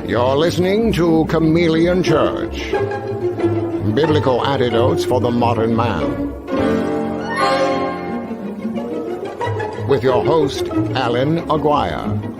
You're listening to Chameleon Church. Biblical Antidotes for the Modern Man. With your host, Allan Aguirre.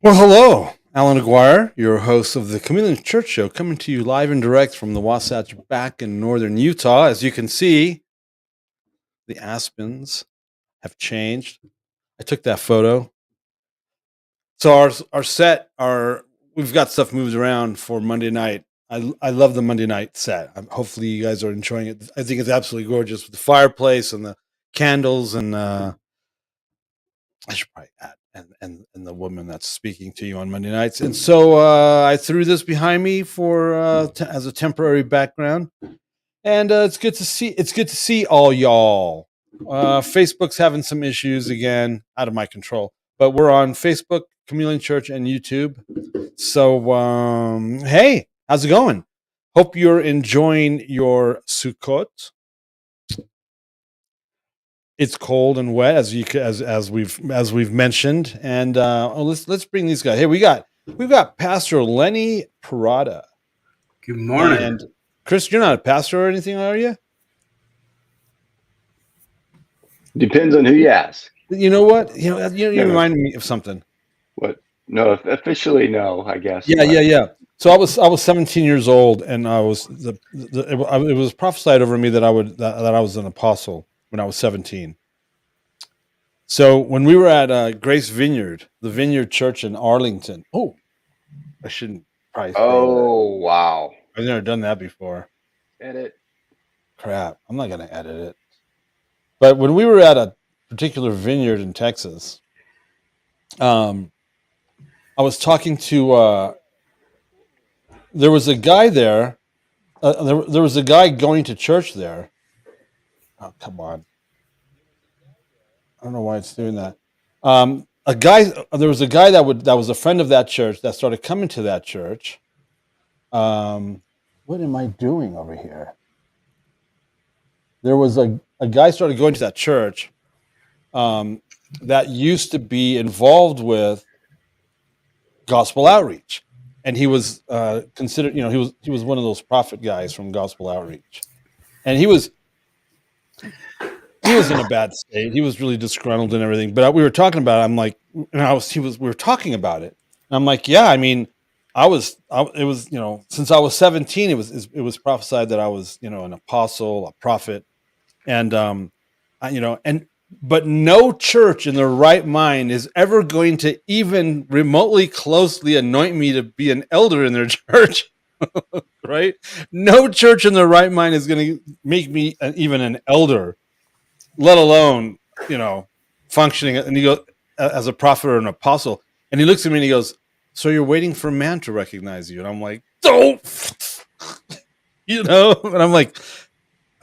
Well, hello, Allan Aguirre, your host of the Chameleon Church Show, coming to you live and direct from the Wasatch back in northern Utah. As you can see, the aspens have changed. I took that photo. So our set, we've got stuff moved around for Monday night. I love the Monday night set. Hopefully you guys are enjoying it. I think it's absolutely gorgeous with the fireplace and the candles, and I should probably add and the woman that's speaking to you on Monday nights. And so I threw this behind me for as a temporary background, and it's good to see all y'all. Facebook's having some issues again, out of my control, but we're on Facebook, Chameleon Church, and YouTube. So hey, how's it going? Hope you're enjoying your Sukkot. It's cold and wet, as we've mentioned, and let's bring these guys. Hey, we've got Pastor Lenny Perata. Good morning. And Kris, you're not a pastor or anything, are you? Depends on who you ask. You know what? You remind me of something. What? No, officially no, I guess. Yeah. So I was 17 years old, and I was it was prophesied over me that I was an apostle when I was 17. So when we were at Grace Vineyard, the Vineyard Church in Arlington. Oh, I shouldn't probably say Oh, that. Wow. I've never done that before. Edit. Crap. I'm not going to edit it. But when we were at a particular vineyard in Texas, I was talking to, there was a guy there. There was a guy going to church there. Oh, come on. I don't know why it's doing that. There was a guy that was a friend of that church that started coming to that church. What am I doing over here? There was a guy started going to that church that used to be involved with gospel outreach, and he was considered. He was one of those prophet guys from gospel outreach, and he was in a bad state. He was really disgruntled and everything. But we were talking about it. I'm like, we were talking about it. And I'm like, yeah, I mean, it was, since I was 17, it was prophesied that I was, an apostle, a prophet. And, but no church in their right mind is ever going to even remotely closely anoint me to be an elder in their church. Right? No church in their right mind is going to make me even an elder, let alone, functioning. And he goes, as a prophet or an apostle. And he looks at me and he goes, so you're waiting for man to recognize you? And I'm like, don't, and I'm like,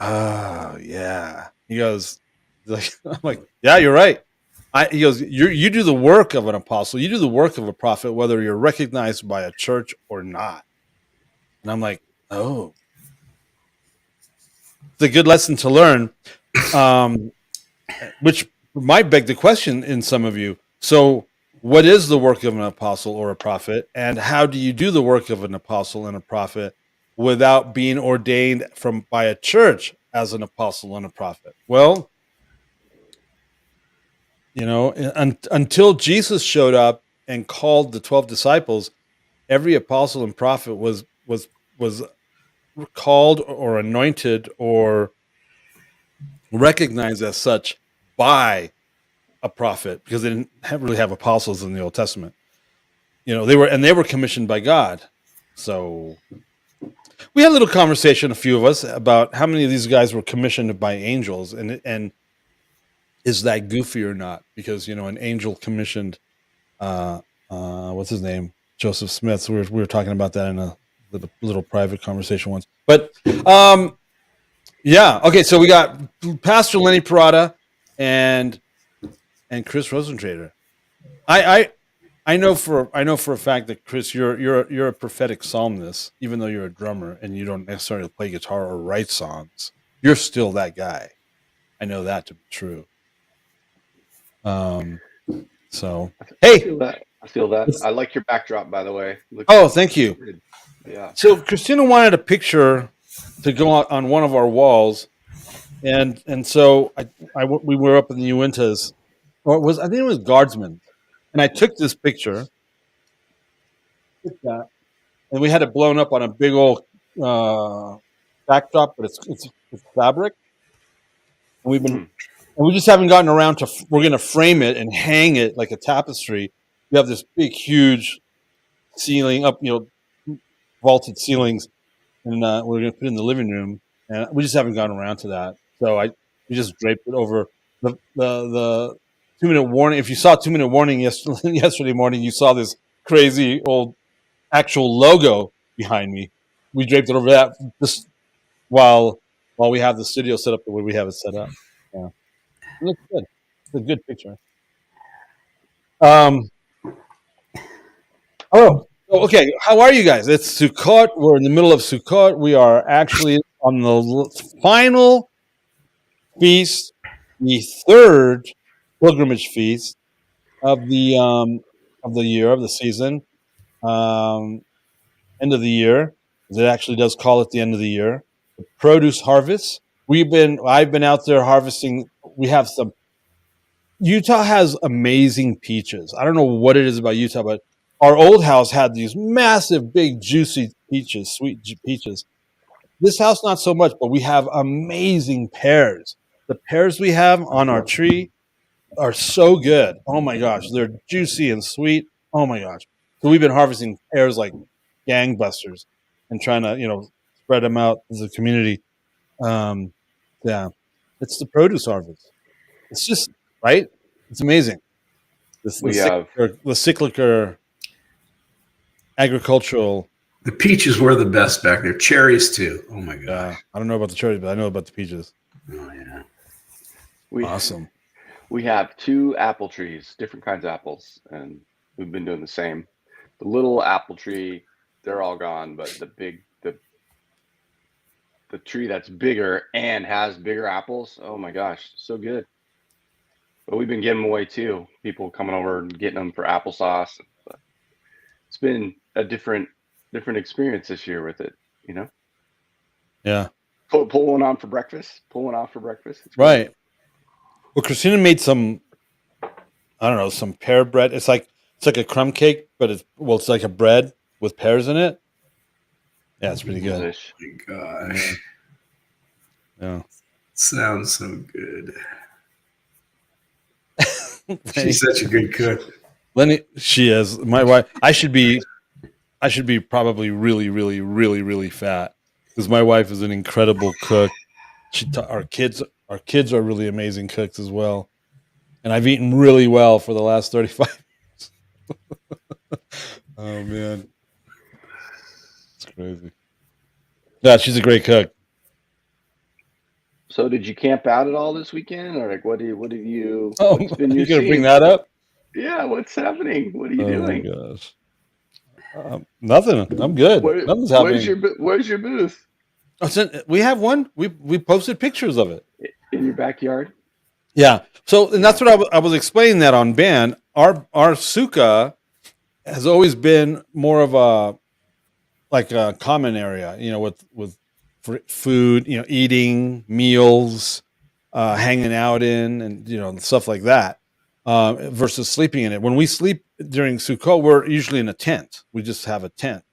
oh yeah. He goes, I'm like, yeah, you're right. He goes, you do the work of an apostle. You do the work of a prophet, whether you're recognized by a church or not. And I'm like, oh, it's a good lesson to learn. Which might beg the question in some of you. So what is the work of an apostle or a prophet? And how do you do the work of an apostle and a prophet without being ordained by a church as an apostle and a prophet? Well, until Jesus showed up and called the 12 disciples, every apostle and prophet was called or anointed or recognized as such by a prophet, because they didn't really have apostles in the Old Testament. They were commissioned by God. So we had a little conversation, a few of us, about how many of these guys were commissioned by angels, and is that goofy or not? Because an angel commissioned what's his name, Joseph Smith. So we were talking about that in a little private conversation once. But yeah, okay. So we got Pastor Lenny Perata and Kris Rosentrater. I I know for a fact that Kris, you're a prophetic psalmist, even though you're a drummer and you don't necessarily play guitar or write songs. You're still that guy. I know that to be true. So I hey, feel that. I feel that. I like your backdrop, by the way. thank you. Good. Yeah. So Christina wanted a picture to go on one of our walls, and so we were up in the Uintas, or I think it was Guardsman, and I took this picture, took that, and we had it blown up on a big old backdrop, but it's fabric, and we just haven't gotten around to. We're going to frame it and hang it like a tapestry. We have this big, huge ceiling up, vaulted ceilings, and we're going to put it in the living room, and we just haven't gotten around to that. So we just draped it over the 2-minute warning. If you saw 2-minute warning yesterday morning, you saw this crazy old actual logo behind me. We draped it over that just while we have the studio set up the way we have it set up. Yeah, it looks good. It's a good picture. Oh, okay. How are you guys? It's Sukkot. We're in the middle of Sukkot. We are actually on the final feast, the third pilgrimage feast of the year, of the season, end of the year. It actually does call it the end of the year. The produce harvest. I've been out there harvesting. We have some. Utah has amazing peaches. I don't know what it is about Utah, but our old house had these massive, big, juicy peaches, sweet peaches. This house, not so much, but we have amazing pears. The pears we have on our tree are so good. Oh my gosh, they're juicy and sweet. Oh my gosh. So we've been harvesting pears like gangbusters and trying to, spread them out as a community. Yeah, it's the produce harvest. It's just right. It's amazing. The cyclical agricultural. The peaches were the best back there. Cherries too. Oh my god! I don't know about the cherries, but I know about the peaches. Oh yeah. Awesome. We have 2 apple trees, different kinds of apples, and we've been doing the same. The little apple tree, they're all gone, but the tree that's bigger and has bigger apples, oh my gosh, so good. But we've been getting them away too. People coming over and getting them for applesauce. But it's been a different experience this year with it, Yeah. Pull one on for breakfast. Pull one off for breakfast. It's right. Well, Christina made some, I don't know, some pear bread. It's like a crumb cake, but it's like a bread with pears in it. Yeah, it's pretty good. Oh my gosh. Yeah. Sounds so good. She's such a good cook. Lenny, she is. My wife, I should be probably really, really, really, really fat because my wife is an incredible cook. Our kids are really amazing cooks as well. And I've eaten really well for the last 35 years. Oh man. It's crazy. Yeah, she's a great cook. So did you camp out at all this weekend, or like what have you? Oh, what's been you your gonna scene? bring that up? Yeah, what's happening? What are you doing? Oh my gosh. Nothing. I'm good. Nothing's happening. Where's your booth? We have one. We posted pictures of it In your backyard? Yeah. So, and that's what I was explaining that on band. Our sukkah has always been more of a common area, with food, eating, meals, hanging out in, and stuff like that, versus sleeping in it. When we sleep during Sukkot, we're usually in a tent. We just have a tent,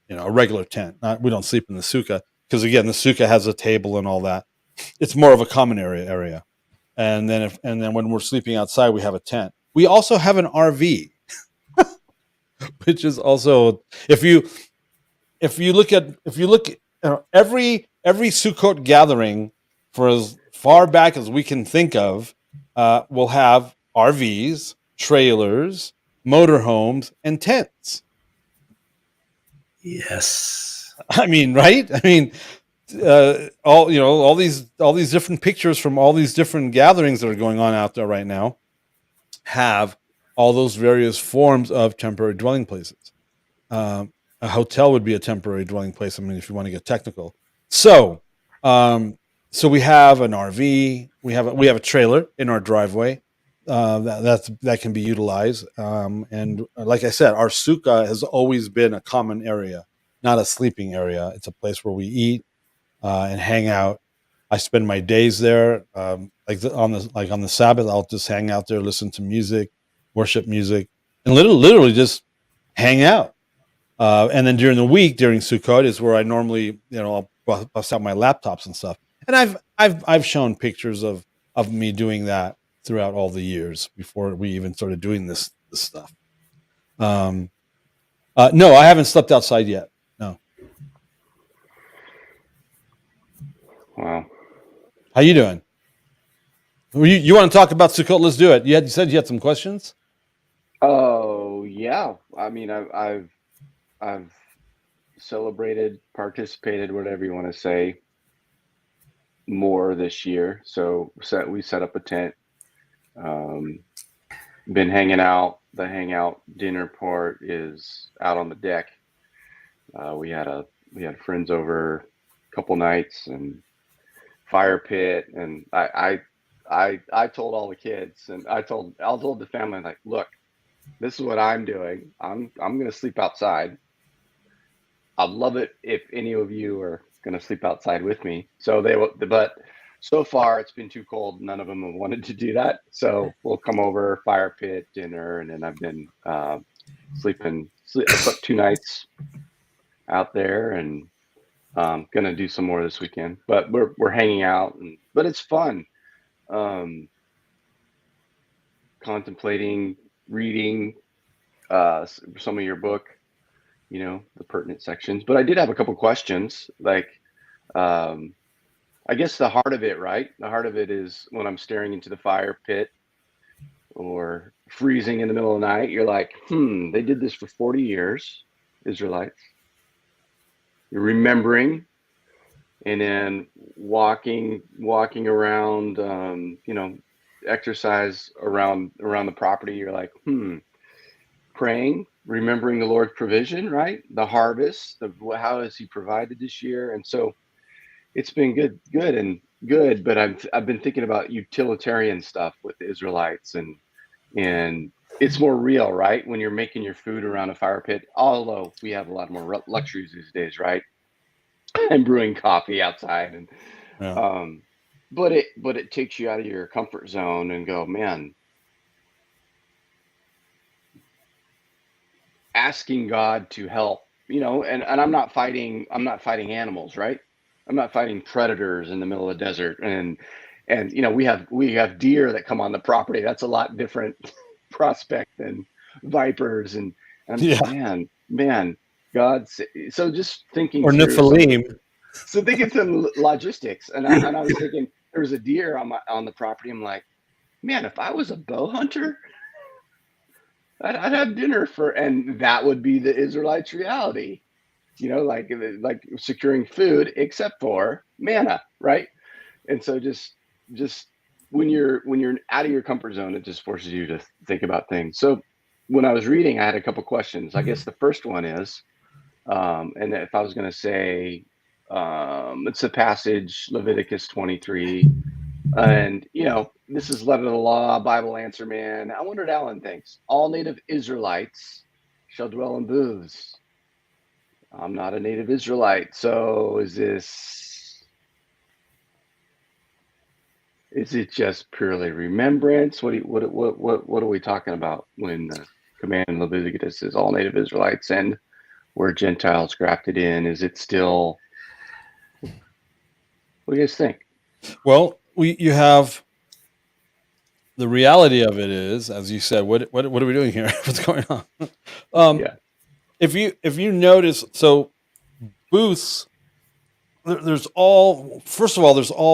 a regular tent. We don't sleep in the sukkah because, again, the sukkah has a table and all that. It's more of a common area. And then when we're sleeping outside, we have a tent. We also have an RV, which is also if you look every Sukkot gathering for as far back as we can think of, will have RVs, trailers, motorhomes, and tents. Yes. I mean, right? I mean, all these different pictures from all these different gatherings that are going on out there right now have all those various forms of temporary dwelling places. A hotel would be a temporary dwelling place. I mean, if you want to get technical. So, so we have an RV. We have a trailer in our driveway that can be utilized. And like I said, our sukkah has always been a common area, not a sleeping area. It's a place where we eat and hang out. I spend my days there. On the Sabbath, I'll just hang out there, listen to music, worship music, and literally just hang out. And then during the week, during Sukkot, is where I normally, I'll bust out my laptops and stuff. And I've shown pictures of me doing that throughout all the years before we even started doing this stuff. No, I haven't slept outside yet. No. Wow. How you doing? You want to talk about Sukkot? Let's do it. You said you had some questions. Oh yeah. I mean, I've celebrated, participated, whatever you want to say, more this year. So we set up a tent. Been hanging out. The hangout dinner part is out on the deck. We had friends over a couple nights and fire pit, and I told all the kids, and I told the family, like, look, this is what I'm doing. I'm gonna sleep outside. I'd love it if any of you are gonna sleep outside with me. So but so far it's been too cold. None of them have wanted to do that. So we'll come over, fire pit, dinner, and then I've been slept 2 nights out there, and gonna do some more this weekend. But we're hanging out, but it's fun. Contemplating, reading some of your book, the pertinent sections. But I did have a couple questions. Like, I guess the heart of it, right? The heart of it is when I'm staring into the fire pit or freezing in the middle of the night, you're like, they did this for 40 years, Israelites. You're remembering, and then walking around, exercise around the property. You're like, praying, remembering the Lord's provision, right? The harvest, how has He provided this year? And so it's been good. But I've been thinking about utilitarian stuff with the Israelites, and it's more real, right? When you're making your food around a fire pit, although we have a lot more luxuries these days, right? And brewing coffee outside, and Yeah. but it takes you out of your comfort zone and go, man, asking God to help, and I'm not fighting animals, right? I'm not fighting predators in the middle of the desert, and we have deer that come on the property. That's a lot different prospect than vipers, and I'm Yeah. saying, man, God. So just thinking Or through Nephilim. so thinking some logistics, and I was thinking there was a deer on the property. I'm like, man, if I was a bow hunter, I'd have dinner and that would be the Israelites' reality, like securing food, except for manna, right? And so just when you're out of your comfort zone, it just forces you to think about things. So when I was reading, I had a couple questions. I guess the first one is, and if I was going to say, it's a passage, Leviticus 23. And, this is letter of the law, Bible answer man. I wonder what Allan thinks. All native Israelites shall dwell in booths. I'm not a native Israelite. So is it just purely remembrance? What are we talking about when the command in Leviticus is all native Israelites and we're Gentiles grafted in? Is it still, what do you guys think? Well, you have the reality of it is, as you said, what are we doing here? What's going on? Yeah. If you notice, so booths, there's all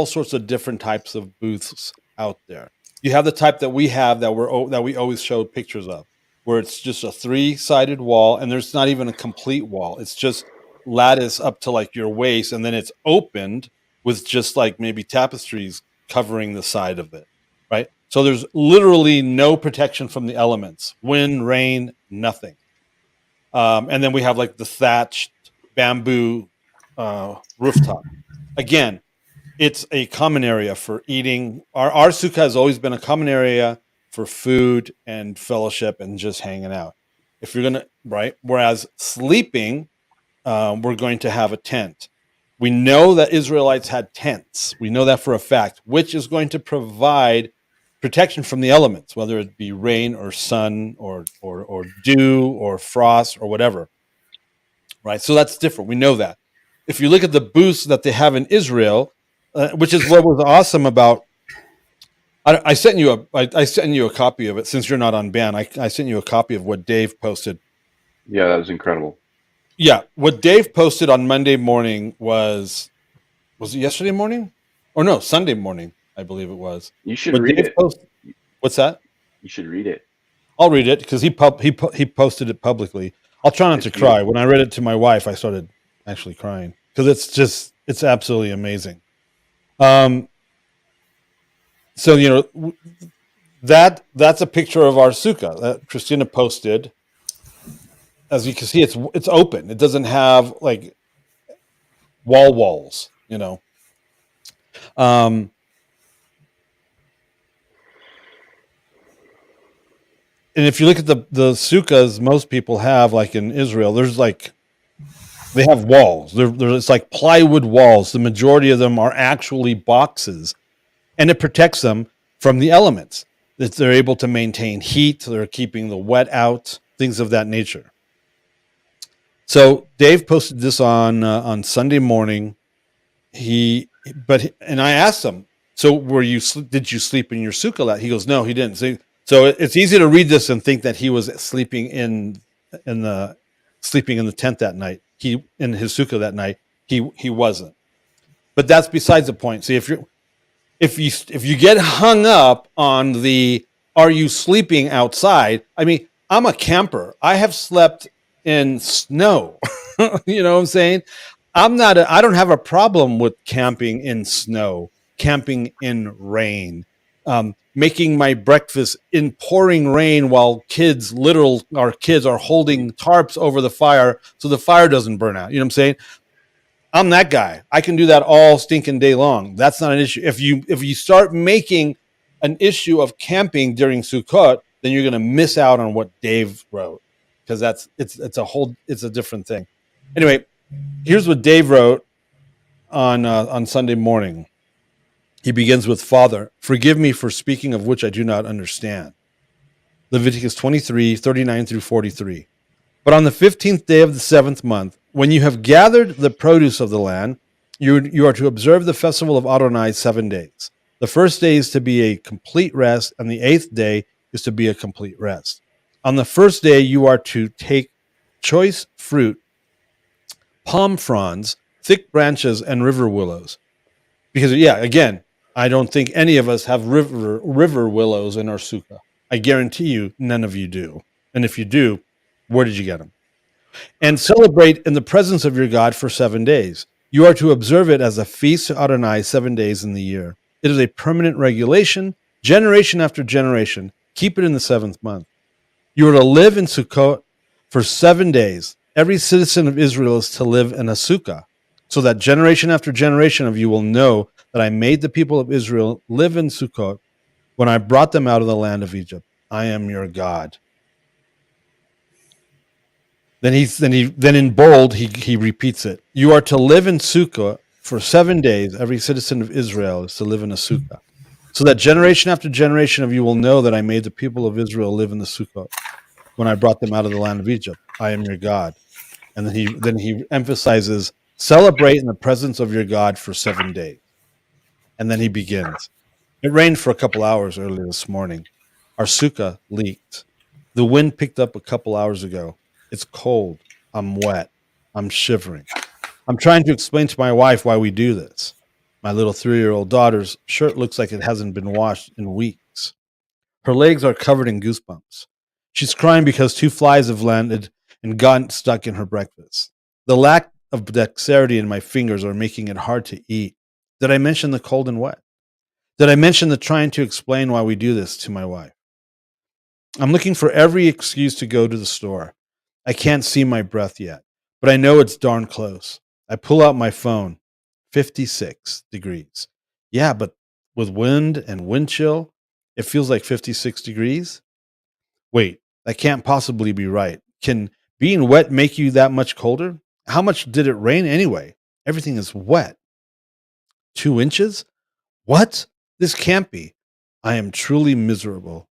sorts of different types of booths out there. You have the type that we have that we always show pictures of, where it's just a 3-sided wall, and there's not even a complete wall. It's just lattice up to like your waist, and then it's opened with just like maybe tapestries covering the side of it, right? So there's literally no protection from the elements, wind, rain, nothing. And then we have like the thatched bamboo rooftop. Again, it's a common area for eating. Our sukkah has always been a common area for food and fellowship and just hanging out. If you're gonna, right? Whereas sleeping, we're going to have a tent. We know that Israelites had tents. We know that for a fact, which is going to provide protection from the elements, whether it be rain or sun or dew or frost or whatever. Right? So that's different. We know that. If you look at the booths that they have in Israel, which is what was awesome about. I sent you a copy of it since you're not on ban. I sent you a copy of what Dave posted. Yeah, that was incredible. Yeah, what Dave posted on Monday morning was it yesterday morning? Or no, Sunday morning, I believe it was. You should read it. What's that? You should read it. I'll read it because he posted it publicly. I'll try not to cry. When I read it to my wife, I started actually crying because it's absolutely amazing. So that's a picture of our sukkah that Christina posted. As you can see, it's open. It doesn't have like walls, And if you look at the sukkahs most people have, like in Israel, they have walls. It's like plywood walls. The majority of them are actually boxes, and it protects them from the elements. That they're able to maintain heat. They're keeping the wet out, things of that nature. So Dave posted this on Sunday morning. And I asked him, so did you sleep in your sukkah? He goes, no, he didn't. So it's easy to read this and think that he was sleeping in the tent that night. In his sukkah that night. He wasn't. But that's besides the point. See, if you get hung up on the are you sleeping outside? I mean, I'm a camper. I have slept in snow. You know what I'm saying? I don't have a problem with camping in snow, camping in rain, making my breakfast in pouring rain while our kids are holding tarps over the fire so the fire doesn't burn out. You know what I'm saying? I'm that guy. I can do that all stinking day long. That's not an issue. If you start making an issue of camping during Sukkot, then you're going to miss out on what Dave wrote, because it's a different thing. Anyway, here's what Dave wrote on Sunday morning. He begins with, Father, forgive me for speaking of which I do not understand. Leviticus 23, 39 through 43. But on the 15th day of the 7th month, when you have gathered the produce of the land, you are to observe the festival of Adonai 7 days. The first day is to be a complete rest, and the 8th day is to be a complete rest. On the first day, you are to take choice fruit, palm fronds, thick branches, and river willows. Because, again, I don't think any of us have river willows in our sukkah. I guarantee you none of you do. And if you do, where did you get them? And celebrate in the presence of your God for 7 days. You are to observe it as a feast to Adonai 7 days in the year. It is a permanent regulation, generation after generation. Keep it in the 7th month. You are to live in Sukkot for 7 days. Every citizen of Israel is to live in a sukkah, so that generation after generation of you will know that I made the people of Israel live in Sukkot when I brought them out of the land of Egypt. I am your God. Then in bold he repeats it. You are to live in Sukkah for 7 days. Every citizen of Israel is to live in a Sukkah, so that generation after generation of you will know that I made the people of Israel live in the Sukkah when I brought them out of the land of Egypt. I am your God. And then he emphasizes, celebrate in the presence of your God for 7 days. And then he begins. It rained for a couple hours early this morning. Our sukkah leaked. The wind picked up a couple hours ago. It's cold. I'm wet. I'm shivering. I'm trying to explain to my wife why we do this. My little 3-year-old daughter's shirt looks like it hasn't been washed in weeks. Her legs are covered in goosebumps. She's crying because 2 flies have landed and gotten stuck in her breakfast. The lack of dexterity in my fingers are making it hard to eat. Did I mention the cold and wet? Did I mention the trying to explain why we do this to my wife? I'm looking for every excuse to go to the store. I can't see my breath yet, but I know it's darn close. I pull out my phone. 56 degrees. Yeah, but with wind and wind chill, it feels like 56 degrees. Wait, that can't possibly be right. Can being wet make you that much colder? How much did it rain anyway? Everything is wet. 2 inches? What? This can't be. I am truly miserable.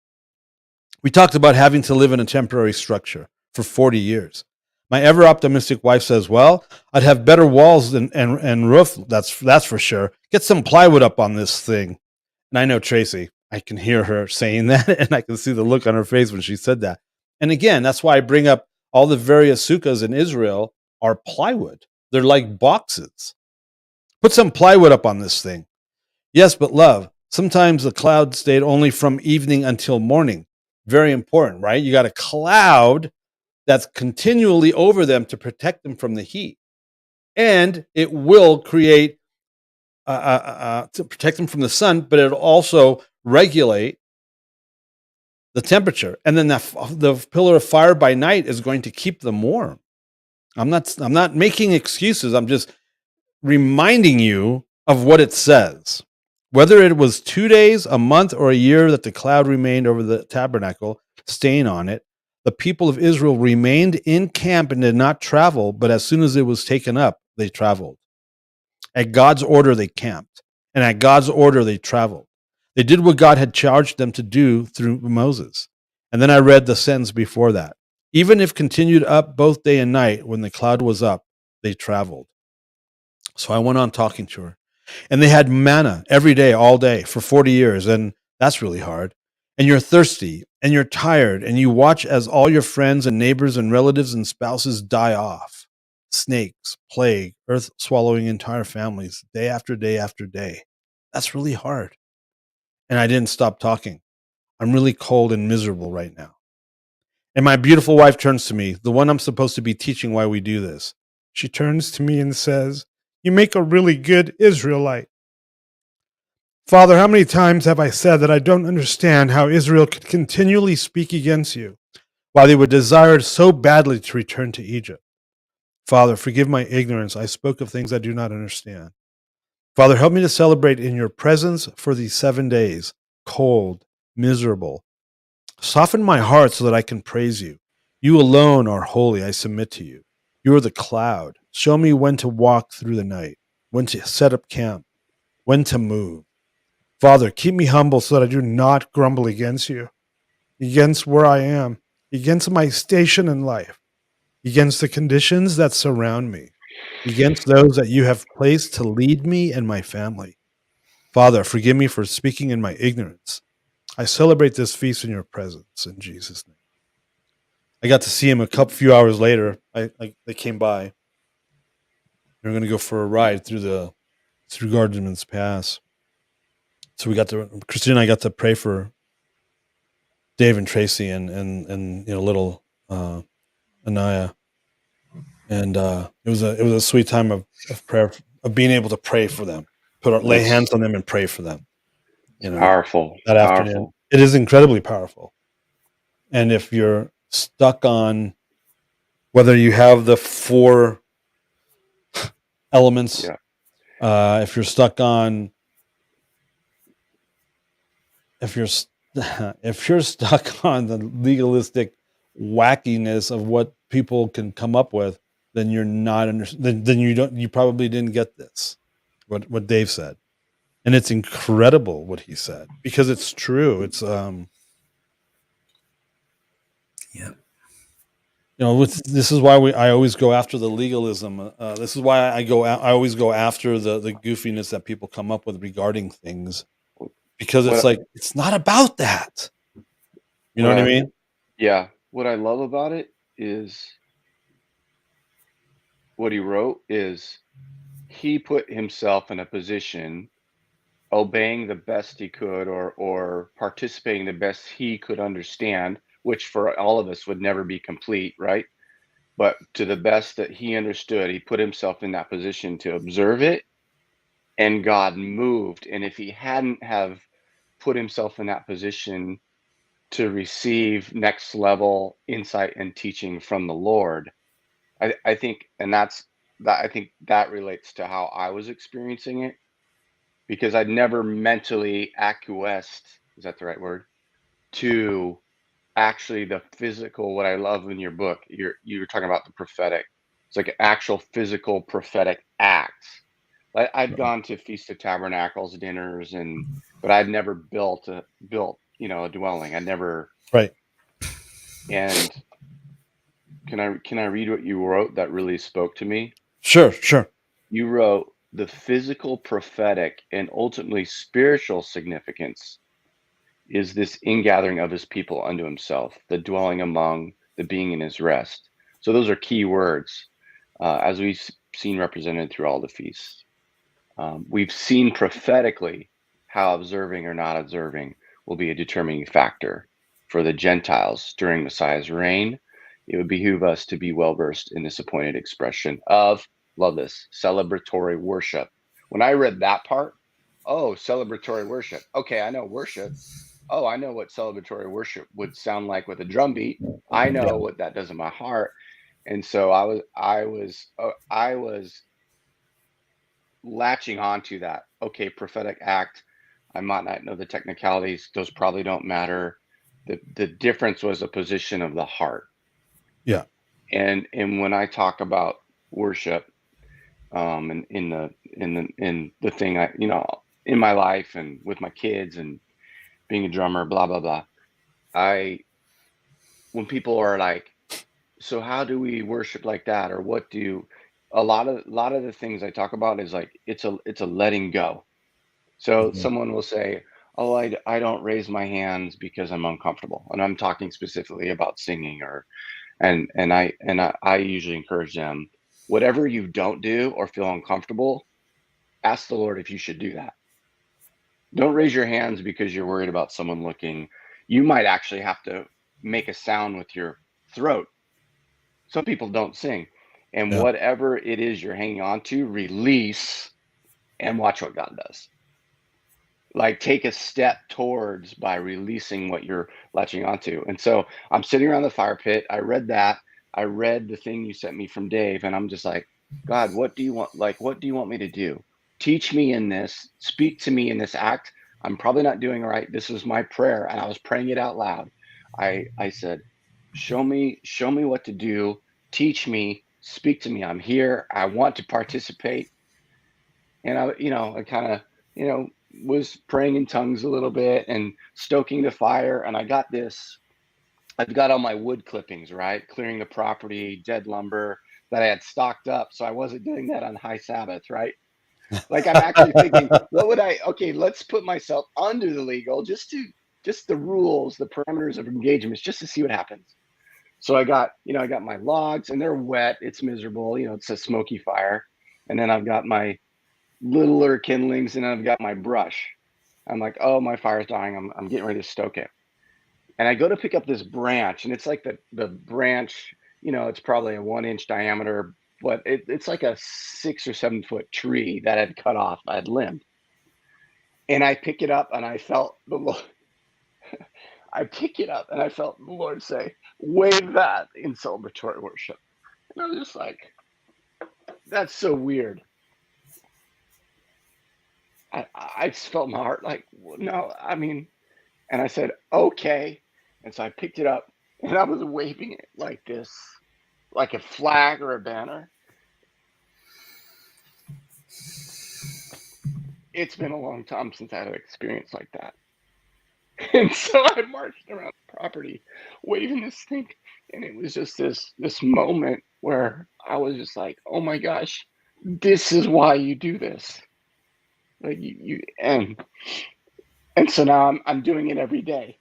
We talked about having to live in a temporary structure for 40 years. My ever optimistic wife says, well, I'd have better walls and roof, that's for sure. Get some plywood up on this thing. And I know Tracy, I can hear her saying that, and I can see the look on her face when she said that. And again, that's why I bring up all the various sukkahs in Israel are plywood. They're like boxes. Put some plywood up on this thing. Yes, but love, sometimes the cloud stayed only from evening until morning. Very important, right? You got a cloud that's continually over them to protect them from the heat. And it will create, to protect them from the sun, but it'll also regulate the temperature. And then the pillar of fire by night is going to keep them warm. I'm not making excuses. I'm just reminding you of what it says. Whether it was 2 days, a month, or a year that the cloud remained over the tabernacle, staying on it, the people of Israel remained in camp and did not travel, but as soon as it was taken up, they traveled. At God's order, they camped, and at God's order, they traveled. They did what God had charged them to do through Moses. And then I read the sentence before that. Even if continued up both day and night, when the cloud was up, they traveled. So I went on talking to her. And they had manna every day, all day, for 40 years. And that's really hard. And you're thirsty, and you're tired, and you watch as all your friends and neighbors and relatives and spouses die off. Snakes, plague, earth swallowing entire families, day after day after day. That's really hard. And I didn't stop talking. I'm really cold and miserable right now. And my beautiful wife turns to me, the one I'm supposed to be teaching why we do this. She turns to me and says, you make a really good Israelite. Father, how many times have I said that I don't understand how Israel could continually speak against you, while they would desire so badly to return to Egypt? Father, forgive my ignorance. I spoke of things I do not understand. Father, help me to celebrate in your presence for these 7 days, cold, miserable. Soften my heart so that I can praise you. You alone are holy. I submit to you. You are the cloud. Show me when to walk through the night, when to set up camp, when to move. Father, keep me humble so that I do not grumble against you, against where I am, against my station in life, against the conditions that surround me, against those that you have placed to lead me and my family. Father, forgive me for speaking in my ignorance. I celebrate this feast in your presence, in Jesus' name. I got to see him a few hours later. They came by. They were going to go for a ride through Guardsman's Pass. So Christine and I got to pray for Dave and Tracy and little Anaya. And it was a sweet time of prayer, of being able to pray for them, lay hands on them and pray for them. Powerful. That afternoon. It is incredibly powerful. And if you're stuck on whether you have the 4 elements, if you're stuck on, if you're stuck on the legalistic wackiness of what people can come up with, then you're not then you probably didn't get this, what Dave said. And it's incredible what he said, because it's true. It's this is why I always go after the legalism. This is why I always go after the goofiness that people come up with regarding things, because it's it's not about that. You know what I mean? Yeah. What I love about it is what he wrote is he put himself in a position, obeying the best he could, or participating the best he could understand, which for all of us would never be complete, right? But to the best that he understood, he put himself in that position to observe it and God moved. And if he hadn't have put himself in that position to receive next level insight and teaching from the Lord, I think, and I think that relates to how I was experiencing it, because I'd never mentally acquiesced, is that the right word, to actually the physical. What I love in your book, you were talking about the prophetic. It's like an actual physical prophetic acts. I'd gone to Feast of Tabernacles dinners, but I'd never built a dwelling. I never. Right. And can I read what you wrote that really spoke to me? Sure. Sure. You wrote the physical, prophetic, and ultimately spiritual significance is this ingathering of his people unto himself, the dwelling among, the being in his rest. So those are key words, as we've seen represented through all the feasts. We've seen prophetically how observing or not observing will be a determining factor for the Gentiles during Messiah's reign. It would behoove us to be well versed in this appointed expression of, love this, celebratory worship. When I read that part, oh, celebratory worship. Okay, I know worship. Oh, I know what celebratory worship would sound like with a drum beat. I know what that does in my heart. And so I was latching onto that. Okay, prophetic act. I might not know the technicalities. Those probably don't matter. The difference was a position of the heart. Yeah. And when I talk about worship, and in the thing I, in my life and with my kids and being a drummer, blah blah blah. When people are like, so how do we worship like that, or what do a lot of the things I talk about is like it's a letting go. So Mhm. someone will say, "Oh, I don't raise my hands because I'm uncomfortable," and I'm talking specifically about singing, or I usually encourage them, whatever you don't do or feel uncomfortable, ask the Lord if you should do that. Don't raise your hands because you're worried about someone looking. You might actually have to make a sound with your throat. Some people don't sing. And Yeah. whatever it is you're hanging on to, release and watch what God does. Like take a step towards by releasing what you're latching onto. And so I'm sitting around the fire pit. I read that. I read the thing you sent me from Dave, and I'm just like, God, what do you want? Like, what do you want me to do? Teach me in this, speak to me in this act. I'm probably not doing it right. This was my prayer, and I was praying it out loud. I said, show me what to do, teach me, speak to me. I'm here. I want to participate. And I kind of, was praying in tongues a little bit and stoking the fire. And I've got all my wood clippings, right? Clearing the property, dead lumber that I had stocked up. So I wasn't doing that on high Sabbath, right? Like I'm actually thinking, okay, let's put myself under the legal, just the rules, the parameters of engagements, just to see what happens. So I got my logs and they're wet. It's miserable. It's a smoky fire. And then I've got my littler kindlings, and I've got my brush. I'm like, oh, my fire's dying. I'm getting ready to stoke it. And I go to pick up this branch, and it's like the branch, it's probably a 1 inch diameter, but it's like a 6 or 7 foot tree that had cut off. I had limbed. And I pick it up and I felt the Lord. I pick it up and I felt the Lord say, wave that in celebratory worship. And I was just like, that's so weird. I just felt my heart like, no, I mean, and I said, okay. And so I picked it up and I was waving it like this, like a flag or a banner. It's been a long time since I had an experience like that. And so I marched around the property waving this thing. And it was just this moment where I was just like, oh my gosh, this is why you do this. Like and so now I'm doing it every day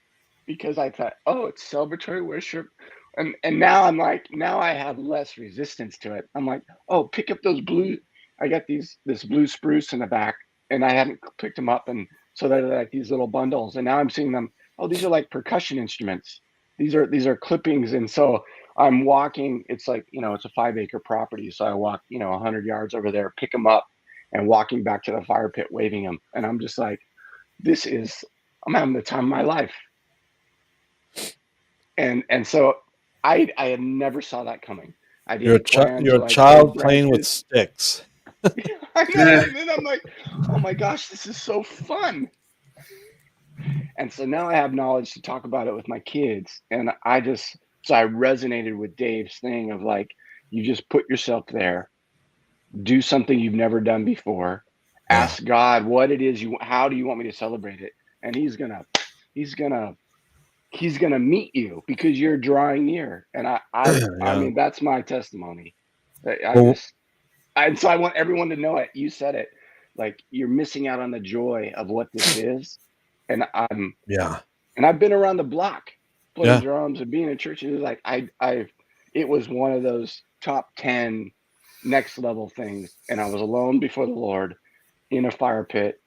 because I thought, oh, it's celebratory worship. And now I'm like, now I have less resistance to it. I'm like, oh, pick up those blue. I got this blue spruce in the back, and I hadn't picked them up, and so they're like these little bundles. And now I'm seeing them. Oh, these are like percussion instruments. These are clippings, and so I'm walking. It's like it's a 5 acre property, so I walk 100 yards over there, pick them up, and walking back to the fire pit, waving them. And I'm just like, I'm having the time of my life. And so I had never saw that coming. I didn't plan You're to a like child hold playing with branches. sticks. I know. And then I'm like, oh my gosh, this is so fun. And so now I have knowledge to talk about it with my kids. And I resonated with Dave's thing of like, you just put yourself there, do something you've never done before, ask God what it is how do you want me to celebrate it? And he's gonna meet you because you're drawing near. And I mean, that's my testimony. And so I want everyone to know it. You said it, like you're missing out on the joy of what this is. And I've been around the block playing drums and being in churches. Like it was one of those top 10 next level things. And I was alone before the Lord in a fire pit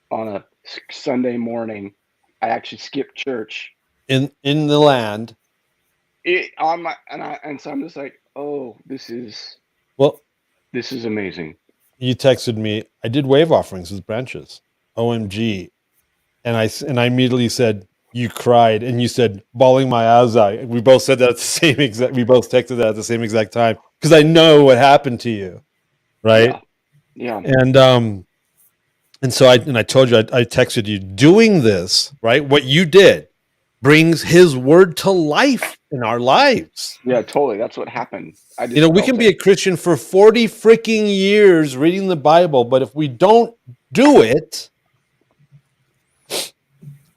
on a Sunday morning. I actually skipped church in the land. So I'm just like, oh, this is amazing. You texted me, I did wave offerings with branches. OMG. And I immediately said, you cried, and you said, bawling my eyes out. We both said that at the same exact. We both texted that at the same exact time because I know what happened to you, right? Yeah. And so I told you I texted you doing this, right? What you did brings His word to life in our lives. Yeah, totally. That's what happened. We can be a Christian for 40 freaking years reading the Bible, but if we don't do it.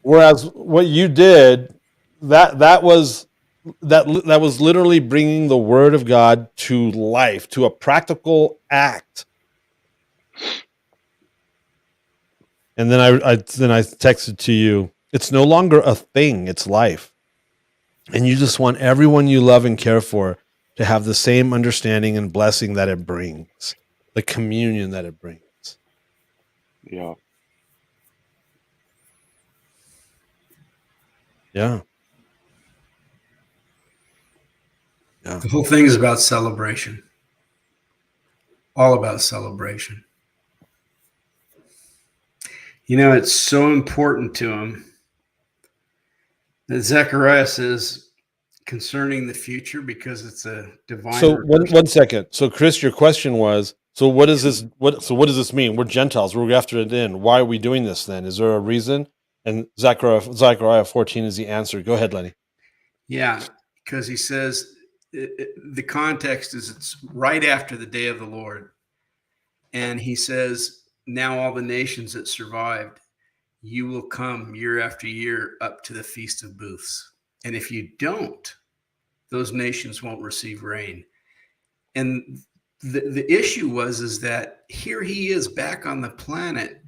Whereas what you did, that was literally bringing the word of God to life, to a practical act. And then I texted to you, it's no longer a thing, it's life. And you just want everyone you love and care for to have the same understanding and blessing that it brings, the communion that it brings. Yeah. Yeah. The whole thing is about celebration. All about celebration. It's so important to him that Zechariah says concerning the future because it's a divine. So one second. So Kris, your question was, so what does this mean? We're Gentiles. We're after it in. Why are we doing this then? Is there a reason? And Zechariah 14 is the answer. Go ahead, Lenny. Yeah, because he says the context is it's right after the day of the Lord. And he says, now all the nations that survived, you will come year after year up to the Feast of Booths. And if you don't, those nations won't receive rain. And the issue is that here he is back on the planet,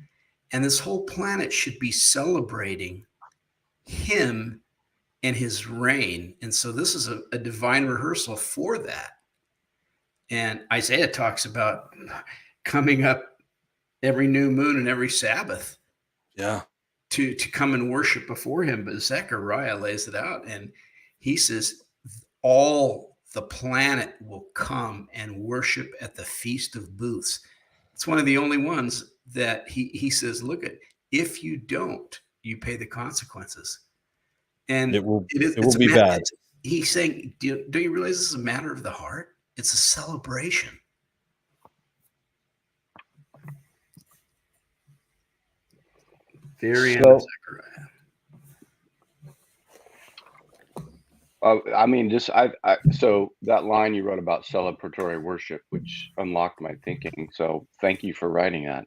and this whole planet should be celebrating him and his reign. And so this is a divine rehearsal for that. And Isaiah talks about coming up every new moon and every Sabbath. Yeah. To come and worship before him. But Zechariah lays it out, and he says all the planet will come and worship at the Feast of Booths. It's one of the only ones that he says, look at, if you don't, you pay the consequences. And it will be bad. He's saying, do you realize this is a matter of the heart? It's a celebration. Very Zechariah. I mean, so that line you wrote about celebratory worship, which unlocked my thinking. So thank you for writing that.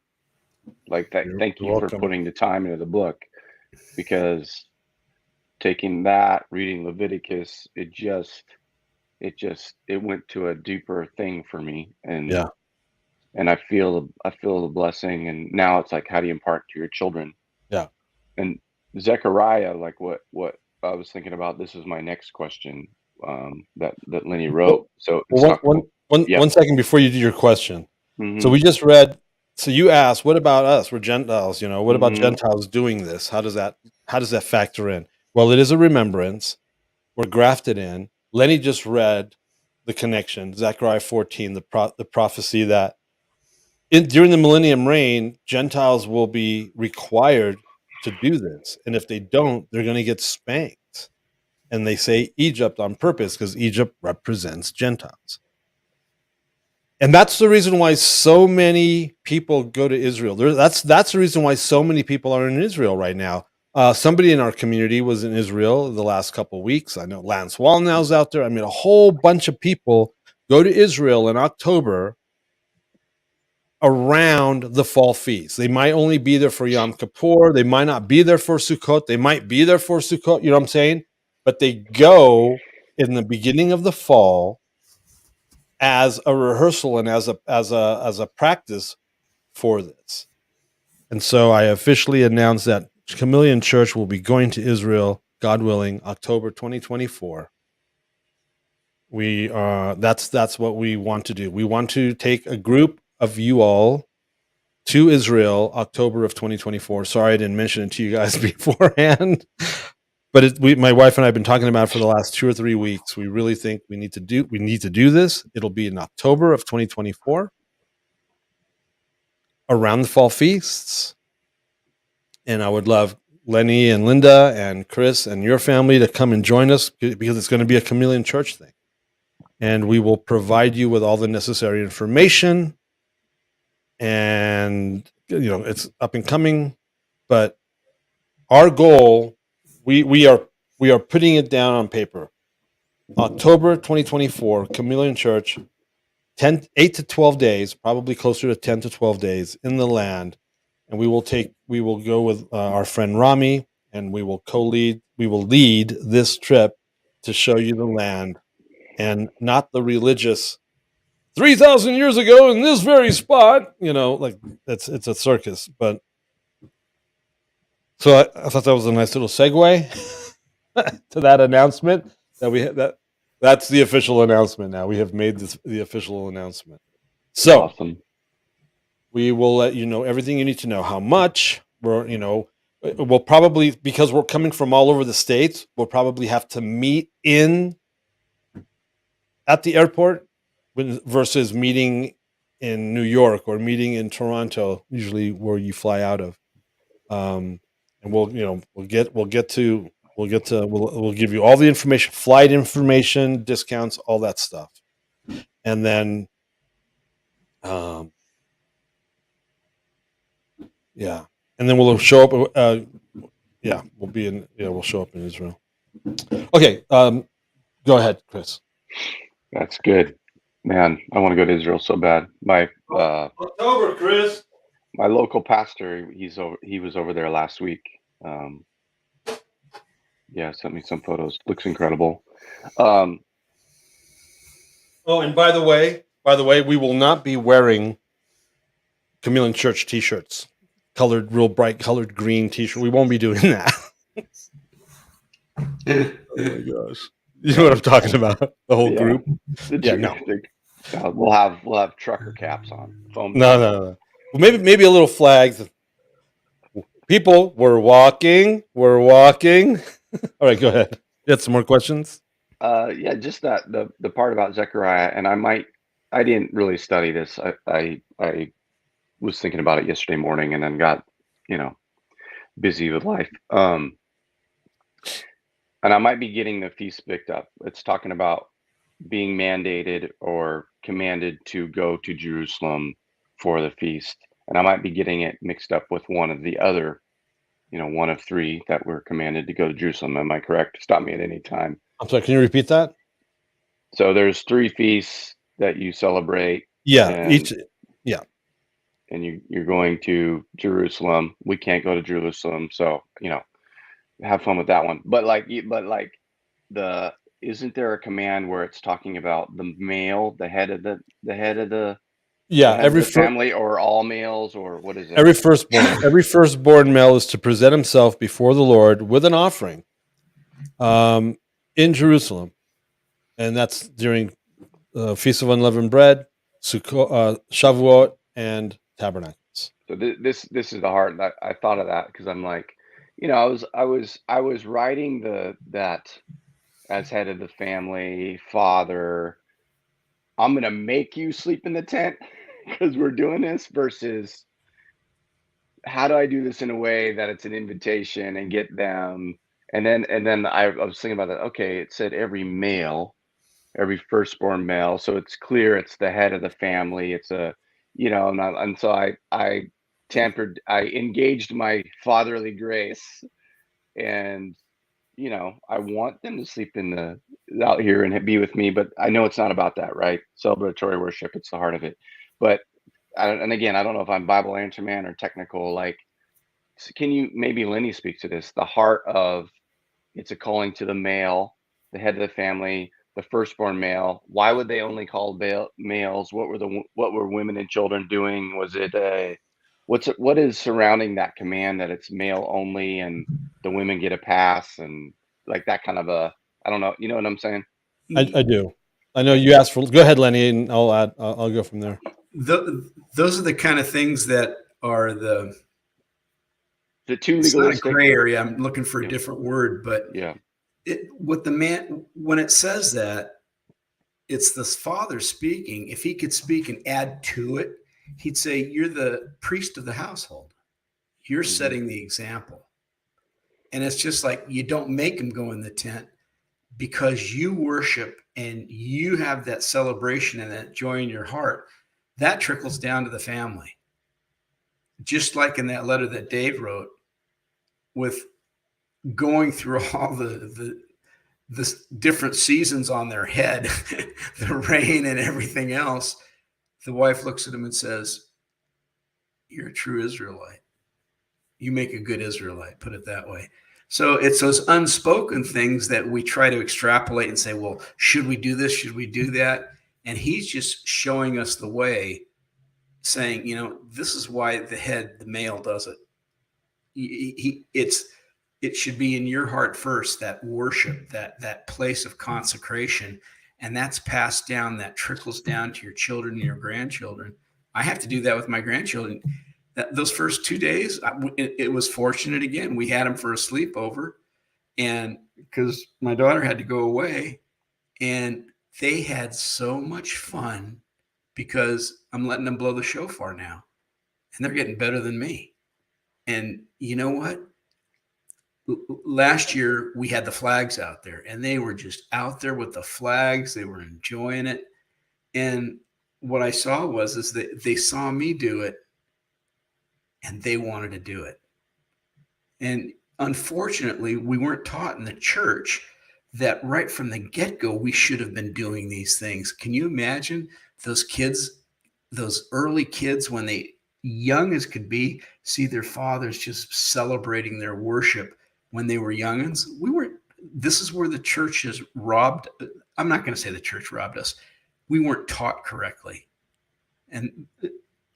Thank you for putting the time into the book, because taking that, reading Leviticus, it went to a deeper thing for me. And and I feel the blessing. And now it's like, how do you impart to your children? Yeah. And Zechariah, like what I was thinking about, this is my next question that Lenny wrote. So one second before you do your question. Mm-hmm. So we just read. So you asked, what about us? We're Gentiles. What about Gentiles doing this? How does that factor in? Well, it is a remembrance. We're grafted in. Lenny just read the connection, Zechariah 14, the prophecy that during the millennium reign, Gentiles will be required to do this, and if they don't, they're going to get spanked. And they say Egypt on purpose because Egypt represents Gentiles. And that's the reason why so many people go to Israel. That's the reason why so many people are in Israel right now. Somebody in our community was in Israel the last couple of weeks. I know Lance Wallnow's out there. I mean, a whole bunch of people go to Israel in October around the fall feast. They might only be there for Yom Kippur. They might not be there for Sukkot. They might be there for Sukkot. You know what I'm saying? But they go in the beginning of the fall as a rehearsal and as a practice for this. And so I officially announced that Chameleon Church will be going to Israel, God willing, October 2024. That's what we want to do. We want to take a group of you all to Israel, October of 2024. Sorry, I didn't mention it to you guys beforehand, but my wife and I have been talking about it for the last 2 or 3 weeks. We really think we need to do this. It'll be in October of 2024, around the fall feasts, and I would love Lenny and Linda and Kris and your family to come and join us because it's going to be a Chameleon Church thing, and we will provide you with all the necessary information. And it's up and coming, but our goal, we are putting it down on paper. October 2024, Chameleon Church, 8 to 12 days, probably closer to 10 to 12 days in the land, and we will go with our friend Rami, and we will lead this trip to show you the land, and not the religious 3,000 years ago in this very spot, like it's a circus. But so I thought that was a nice little segue to that announcement that's the official announcement. Now we have made the official announcement. So Awesome. We will let you know everything you need to know. How much we'll probably, because we're coming from all over the states, we'll probably have to meet at the airport versus meeting in New York or meeting in Toronto, usually where you fly out of. And we'll give you all the information, flight information, discounts, all that stuff. And then, and then we'll show up. We'll show up in Israel. Okay. Go ahead, Kris. That's good, man. I want to go to Israel so bad. October, Kris. My local pastor, he was over there last week. Sent me some photos. Looks incredible. And by the way, we will not be wearing Chameleon Church t-shirts, real bright colored green t-shirt. We won't be doing that. Oh my gosh. You know what I'm talking about? The whole group. No. We'll have trucker caps on. Foam No. Well, maybe a little flag. People, we're walking. All right, go ahead. You had some more questions? Just that the part about Zechariah, and I didn't really study this. I was thinking about it yesterday morning and then got, busy with life. And I might be getting the feast picked up. It's talking about being mandated or commanded to go to Jerusalem for the feast. And I might be getting it mixed up with one of the other, one of 3 that were commanded to go to Jerusalem. Am I correct? Stop me at any time. I'm sorry, can you repeat that? So there's 3 feasts that you celebrate. Yeah, and you're going to Jerusalem. We can't go to Jerusalem, so have fun with that one. But isn't there a command where it's talking about the male, the head of the every family, or all males, or what is it? Every firstborn male is to present himself before the Lord with an offering, in Jerusalem, and that's during Feast of Unleavened Bread, Sukkot, Shavuot, and Tabernacles. So this is the heart. I thought of that because I'm like, I was writing that as head of the family, father, I'm gonna make you sleep in the tent because we're doing this versus how do I do this in a way that it's an invitation and get them? And then I was thinking about that. Okay, it said every male, every firstborn male, so it's clear it's the head of the family. It's a, and so I engaged my fatherly grace, and I want them to sleep out here and be with me, but I know it's not about that, right? Celebratory worship, it's the heart of it. But and again, I don't know if I'm Bible answer man or technical. Like, can you maybe Lenny speak to this? The heart of it's a calling to the male, the head of the family, the firstborn male. Why would they only call males? What were women and children doing? Was it what is surrounding that command that it's male only and the women get a pass and like that kind of a, I don't know, you know what I'm saying? I do. I know you asked for. Go ahead, Lenny, and I'll add. I'll go from there. Those are the kind of things that are the too it's not a legalistic? gray area. I'm looking for a different word, but Yeah. When it says that, it's the father speaking. If he could speak and add to it, he'd say, "You're the priest of the household. You're setting the example." And it's just like you don't make him go in the tent because you worship and you have that celebration and that joy in your heart. That trickles down to the family. Just like in that letter that Dave wrote, with going through all the different seasons on their head, the rain and everything else, the wife looks at him and says, "You're a true Israelite. You make a good Israelite," put it that way. So it's those unspoken things that we try to extrapolate and say, well, should we do this? Should we do that? And he's just showing us the way, saying, this is why the male does it. It should be in your heart first, that worship, that place of consecration, and that's passed down, that trickles down to your children and your grandchildren. I have to do that with my grandchildren. Those first 2 days, it was fortunate again. We had them for a sleepover, and because my daughter had to go away, and they had so much fun because I'm letting them blow the shofar now, and they're getting better than me. And you know what? Last year we had the flags out there, and they were just out there with the flags. They were enjoying it. And what I saw is that they saw me do it and they wanted to do it. And unfortunately, we weren't taught in the church that right from the get-go, we should have been doing these things. Can you imagine those kids, those early kids, when they young as could be, see their fathers just celebrating their worship when they were youngins? This is where the church has robbed. I'm not going to say the church robbed us. We weren't taught correctly. And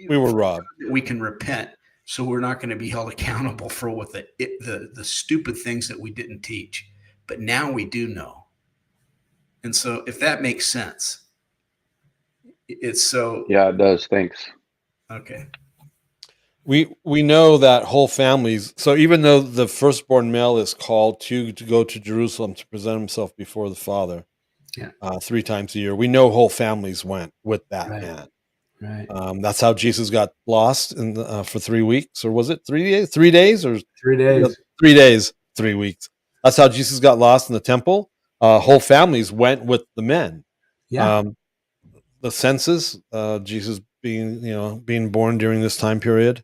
we were robbed. We can repent, so we're not going to be held accountable for what the stupid things that we didn't teach. But now we do know. And so if that makes sense, it's so. Yeah, it does. Thanks. Okay. We know that whole families. So even though the firstborn male is called to go to Jerusalem to present himself before the Father, 3 times a year, we know whole families went with that man. Right. That's how Jesus got lost for 3 weeks, or was it 3 days? 3 days or 3 days? 3 days, 3 weeks. That's how Jesus got lost in the temple. Whole families went with the men. Yeah. The census, Jesus being born during this time period.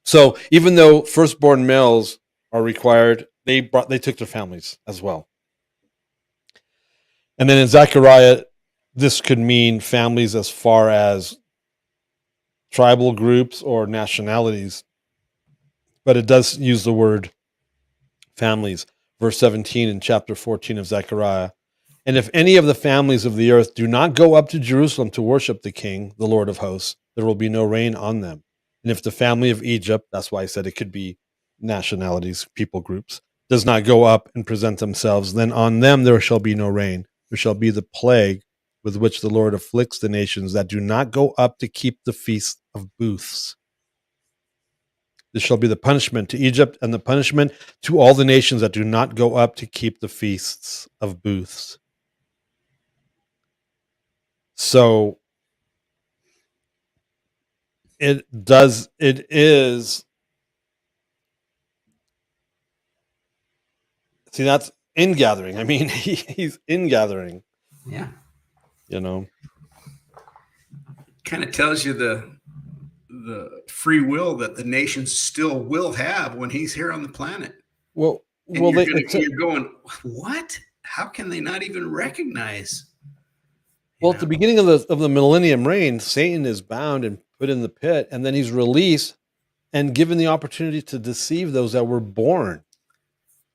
So even though firstborn males are required, they took their families as well. And then in Zechariah, this could mean families as far as tribal groups or nationalities, but it does use the word families. Verse 17 in chapter 14 of Zechariah. And if any of the families of the earth do not go up to Jerusalem to worship the King, the Lord of hosts, there will be no rain on them. And if the family of Egypt, that's why I said it could be nationalities, people groups, does not go up and present themselves, then on them there shall be no rain. There shall be the plague with which the Lord afflicts the nations that do not go up to keep the feast of booths. This shall be the punishment to Egypt and the punishment to all the nations that do not go up to keep the feasts of booths. So it does. It is. See, that's ingathering. I mean, he's ingathering. Yeah. You know. Kind of tells you the free will that the nations still will have when he's here on the planet. Well, And you're going, what? How can they not even recognize? Well, at the beginning of the millennium reign, Satan is bound and put in the pit, and then he's released and given the opportunity to deceive those that were born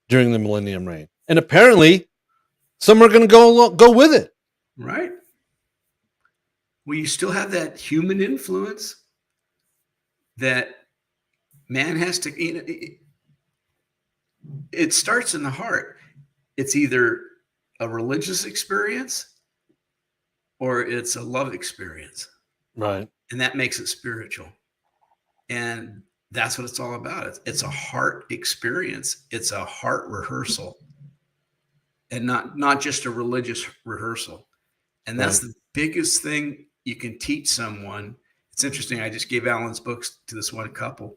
during the millennium reign. And apparently, some are going to go with it. Right. Well, you still have that human influence that man has to, it starts in the heart. It's either a religious experience or it's a love experience. Right. And that makes it spiritual. And that's what it's all about. It's a heart experience. It's a heart rehearsal and not just a religious rehearsal. And that's the biggest thing you can teach someone. It's interesting. I just gave Allan's books to this one couple.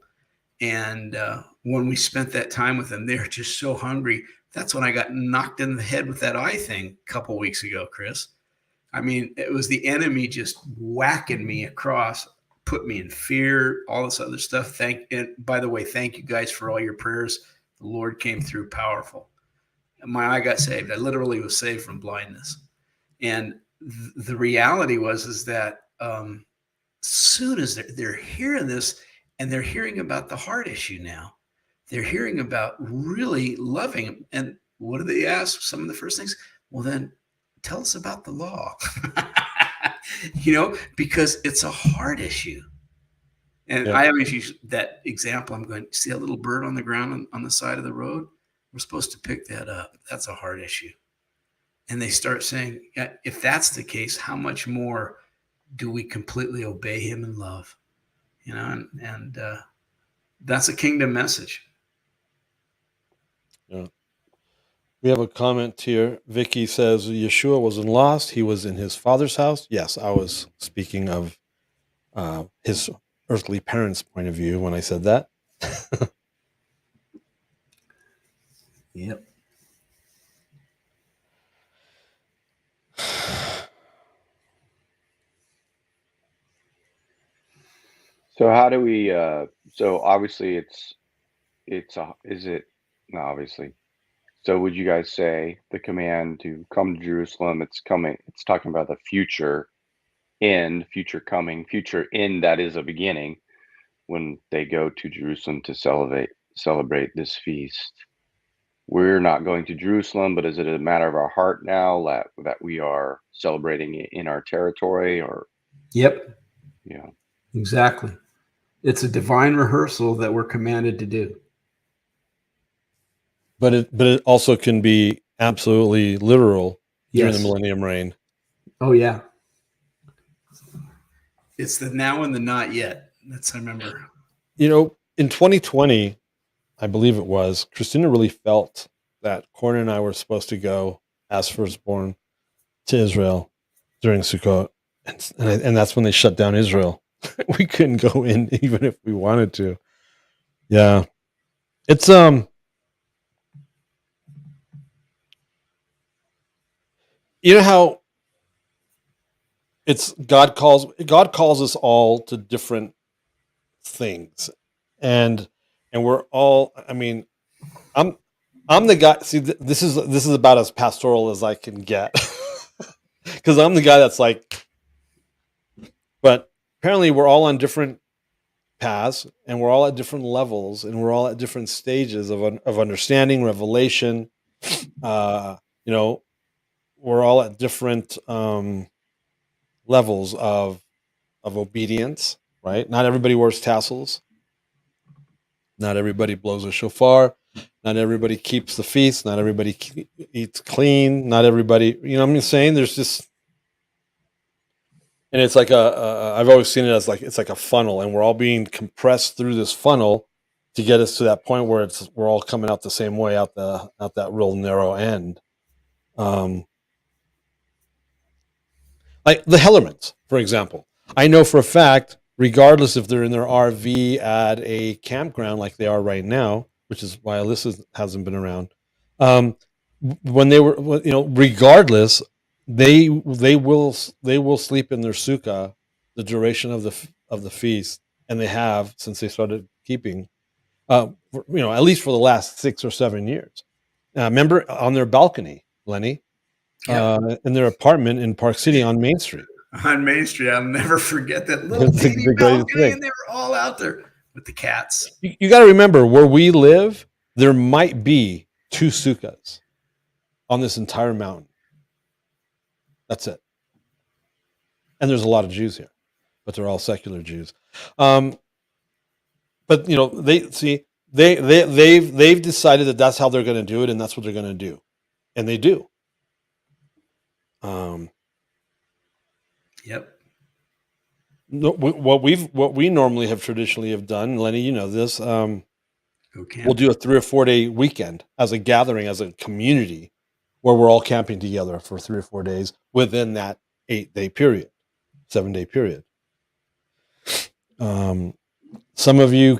And when we spent that time with them, they're just so hungry. That's when I got knocked in the head with that eye thing a couple weeks ago, Kris. I mean, it was the enemy just whacking me across, put me in fear, all this other stuff. And by the way, thank you guys for all your prayers. The Lord came through powerful. And my eye got saved. I literally was saved from blindness. And the reality is that soon as they're hearing this, and they're hearing about the heart issue now, they're hearing about really loving him. And what do they ask? Some of the first things, well, then tell us about the law, because it's a heart issue. And I always use that example. I'm going, see a little bird on the ground on the side of the road? We're supposed to pick that up. That's a heart issue. And they start saying, if that's the case, how much more do we completely obey him in love? And that's a kingdom message. Yeah. We have a comment here. Vicky says, Yeshua wasn't lost. He was in his father's house. Yes, I was speaking of his earthly parents' point of view when I said that. Yep. So how do we, so obviously no, obviously. So would you guys say the command to come to Jerusalem, it's talking about the future end, future coming, future end that is a beginning when they go to Jerusalem to celebrate this feast. We're not going to Jerusalem, but is it a matter of our heart now that we are celebrating it in our territory or? Yep. Yeah. Exactly. It's a divine rehearsal that we're commanded to do. But it also can be absolutely literal during the millennium reign. Oh, yeah. It's the now and the not yet. That's, I remember. In 2020, I believe it was, Christina really felt that Corner and I were supposed to go as firstborn to Israel during Sukkot. And that's when they shut down Israel. We couldn't go in even if we wanted to. Yeah. It's, you know how it's God calls us all to different things. And we're all, I mean, I'm the guy. See, this is about as pastoral as I can get, because I'm the guy that's like. But apparently, we're all on different paths, and we're all at different levels, and we're all at different stages of understanding, revelation. We're all at different levels of obedience. Right? Not everybody wears tassels. Not everybody blows a shofar. Not everybody keeps the feast. Not everybody eats clean. Not everybody, what I'm saying? There's just, and it's like I've always seen it as like, it's like a funnel, and we're all being compressed through this funnel to get us to that point where we're all coming out the same way out that real narrow end. Like the Hellermans, for example. I know for a fact regardless if they're in their RV at a campground like they are right now, which is why Alyssa hasn't been around. When they were, regardless, they will sleep in their sukkah the duration of the feast, and they have since they started keeping, at least for the last 6 or 7 years. Remember on their balcony, Lenny, in their apartment in Park City on Main Street. On Main Street, I'll never forget that little It's teeny the greatest balcony, thing. and they were all out there with the cats. You got to remember, where we live, there might be 2 sukkahs on this entire mountain. That's it. And there's a lot of Jews here, but they're all secular Jews. But they've decided that that's how they're going to do it, and that's what they're going to do, and they do. Yep. What we normally have traditionally have done, Lenny, you know this. We'll do a 3 or 4 day weekend as a gathering, as a community, where we're all camping together for 3 or 4 days within that 8-day period, 7-day period. Some of you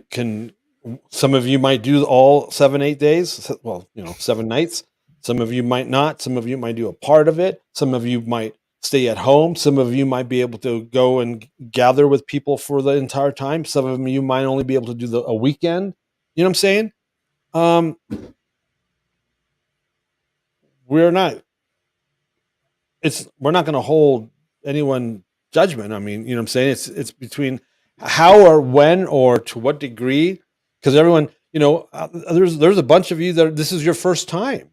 might do all 7-8 days. Well, 7 nights. Some of you might not. Some of you might do a part of it. Some of you might stay at home. Some of you might be able to go and gather with people for the entire time. Some of you might only be able to do a weekend. You know what I'm saying? We're not going to hold anyone judgment. I mean, you know what I'm saying? It's between how or when or to what degree, because everyone, there's a bunch of you that this is your first time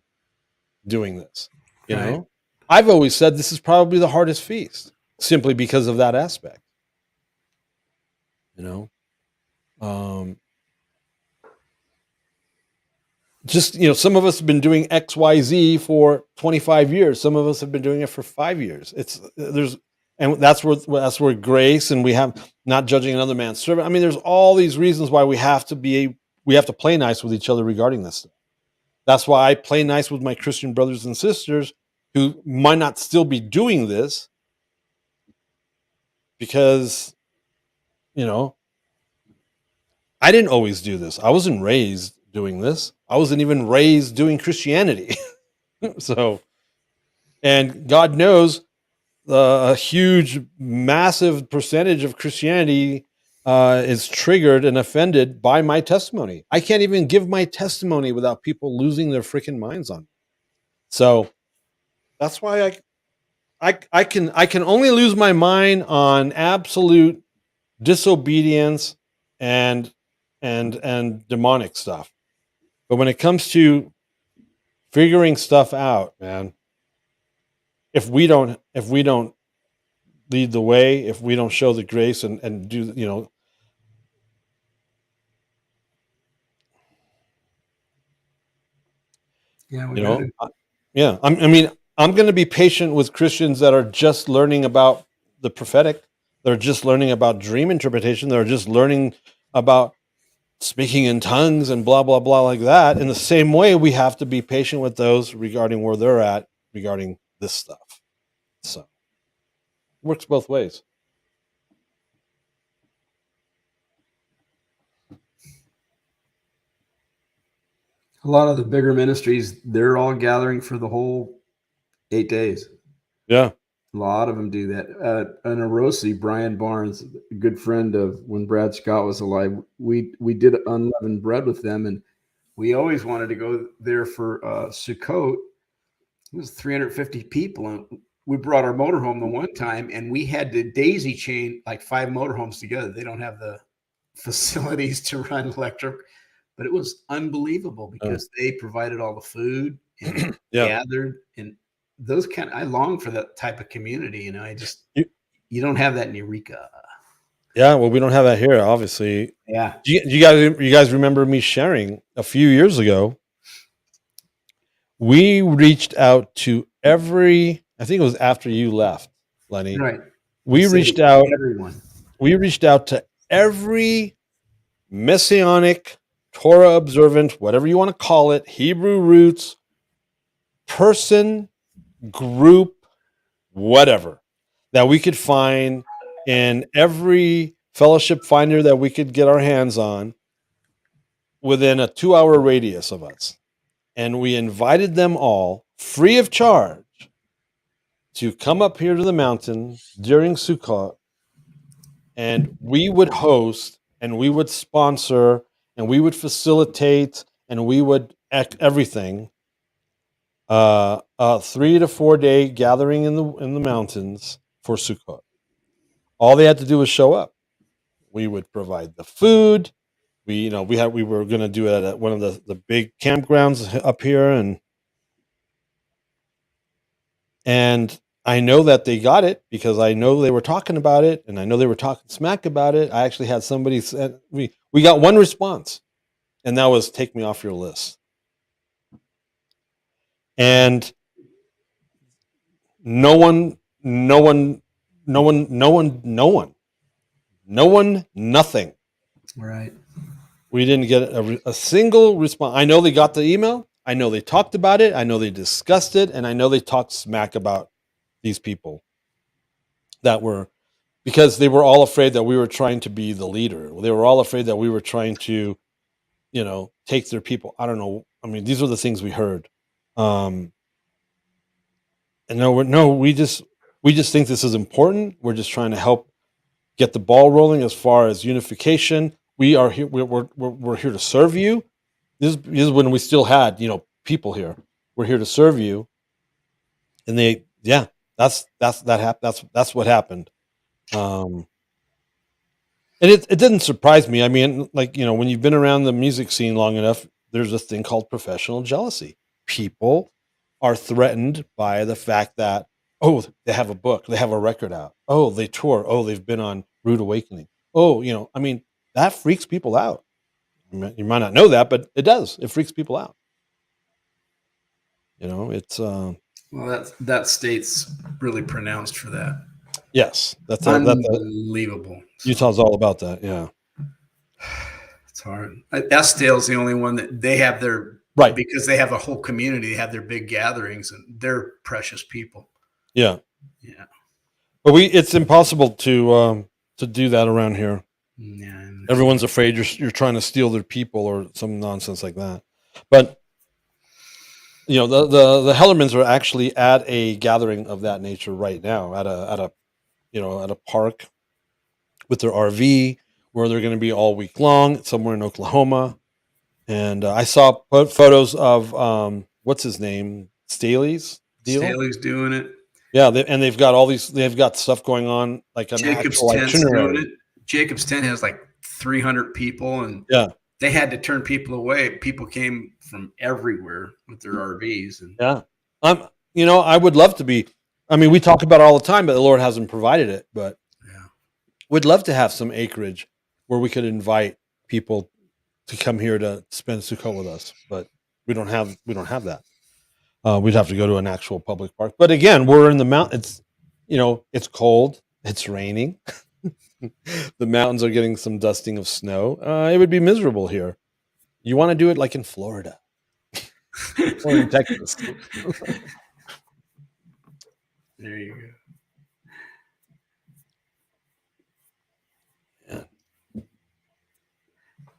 doing this. Right. I've always said this is probably the hardest feast, simply because of that aspect. Some of us have been doing XYZ for 25 years. Some of us have been doing it for 5 years. That's where grace, and we have not judging another man's servant. I mean, there's all these reasons why we have to play nice with each other regarding this stuff. That's why I play nice with my Christian brothers and sisters who might not still be doing this, because, I didn't always do this. I wasn't raised doing this. I wasn't even raised doing Christianity. So, and God knows a huge, massive percentage of Christianity is triggered and offended by my testimony. I can't even give my testimony without people losing their freaking minds on me. So that's why I can only lose my mind on absolute disobedience and demonic stuff. But when it comes to figuring stuff out, man, if we don't lead the way, if we don't show the grace and do, Yeah, I'm going to be patient with Christians that are just learning about the prophetic, that are just learning about dream interpretation, that are just learning about speaking in tongues and blah, blah, blah, like that. In the same way, we have to be patient with those regarding where they're at regarding this stuff. So it works both ways. a lot of the bigger ministries, they're all gathering for the whole 8 days. Yeah. A lot of them do that. An Arosi, Brian Barnes, a good friend of when Brad Scott was alive, we did unleavened bread with them, and we always wanted to go there for Sukkot. It was 350 people, and we brought our motorhome the one time, and we had to daisy chain like 5 motorhomes together. They don't have the facilities to run electric, but it was unbelievable because they provided all the food and gathered, and those I long for that type of community. You don't have that in Eureka. Yeah, well, we don't have that here, obviously. Yeah. Do you guys remember me sharing a few years ago? We reached out to I think it was after you left, Lenny. Right. We reached out to every Messianic, Torah observant, whatever you want to call it, Hebrew roots, person, group, whatever, that we could find in every fellowship finder that we could get our hands on within a 2-hour radius of us. And we invited them all free of charge to come up here to the mountain during Sukkot, and we would host and we would sponsor and we would facilitate and we would everything a 3 to 4 day gathering in the mountains for Sukkot. All they had to do was show up. We would provide the food. We were going to do it at one of the big campgrounds up here, and I know that they got it because I know they were talking about it, and I know they were talking smack about it. I actually had somebody said we got one response, and that was take me off your list. And no one, nothing. Right. We didn't get a single response. I know they got the email. I know they talked about it. I know they discussed it, and I know they talked smack about these people because they were all afraid that we were trying to be the leader. They were all afraid that we were trying to, take their people. I don't know. I mean, these are the things we heard. And we just think this is important. We're just trying to help get the ball rolling as far as unification. We are here. We're here to serve you. This is when we still had, people here. We're here to serve you. And that's what happened. And it didn't surprise me. I mean, when you've been around the music scene long enough, there's a thing called professional jealousy. People are threatened by the fact that, oh, they have a book, they have a record out. Oh, they tour. Oh, they've been on Rude Awakening. Oh, that freaks people out. You might not know that, but it does. It freaks people out. It's well, that state's really pronounced for that. Yes, that's unbelievable. Utah's all about that. Yeah, it's hard. Estile's the only one that they have their right because they have a whole community. They have their big gatherings, and they're precious people. Yeah, yeah. But it's impossible to do that around here. Yeah, everyone's afraid you're trying to steal their people or some nonsense like that. But the Hellermans are actually at a gathering of that nature right now at a park with their RV where they're going to be all week long somewhere in Oklahoma. And I saw photos of what's his name, Staley's doing it. Yeah, they've got they've got stuff going on like an actual itinerary. Jacob's tent has like 300 people, and they had to turn people away. People came from everywhere with their RVs. And I would love to be. I mean, we talk about it all the time, but the Lord hasn't provided it. But we'd love to have some acreage where we could invite people to come here to spend Sukkot with us. But we don't have that. We'd have to go to an actual public park. But again, we're in the mountains. It's cold. It's raining. The mountains are getting some dusting of snow. It would be miserable here. You want to do it like in Florida or in Texas. There you go.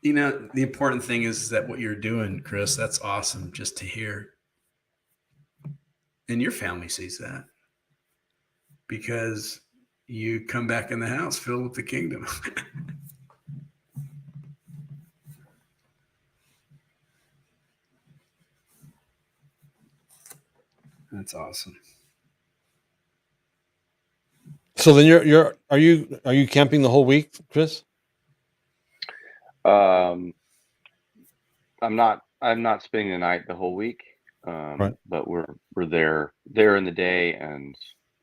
Yeah. The important thing is that what you're doing, Kris, that's awesome just to hear. And your family sees that because you come back in the house filled with the kingdom. That's awesome. So then are you camping the whole week, Kris? I'm not spending the night the whole week. Right. But we're there in the day and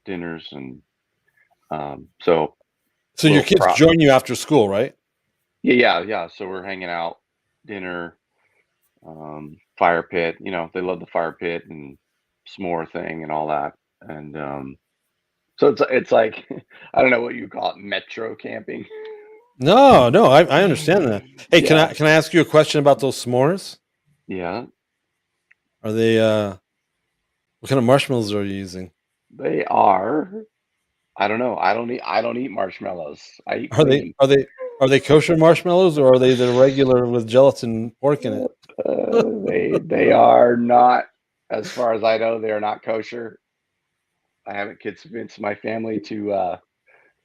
dinners and so your kids join you after school, right? Yeah. So we're hanging out, dinner, fire pit. They love the fire pit and s'more thing and all that. And so it's like I don't know what you call it, metro camping. No, I understand that. Hey, can I ask you a question about those s'mores? Yeah. Are they what kind of marshmallows are you using? They are I don't know. I don't eat marshmallows. I eat Are they cream. are they kosher marshmallows, or are they the regular with gelatin pork in it? They are not, as far as I know, they are not kosher. I haven't convinced my family to.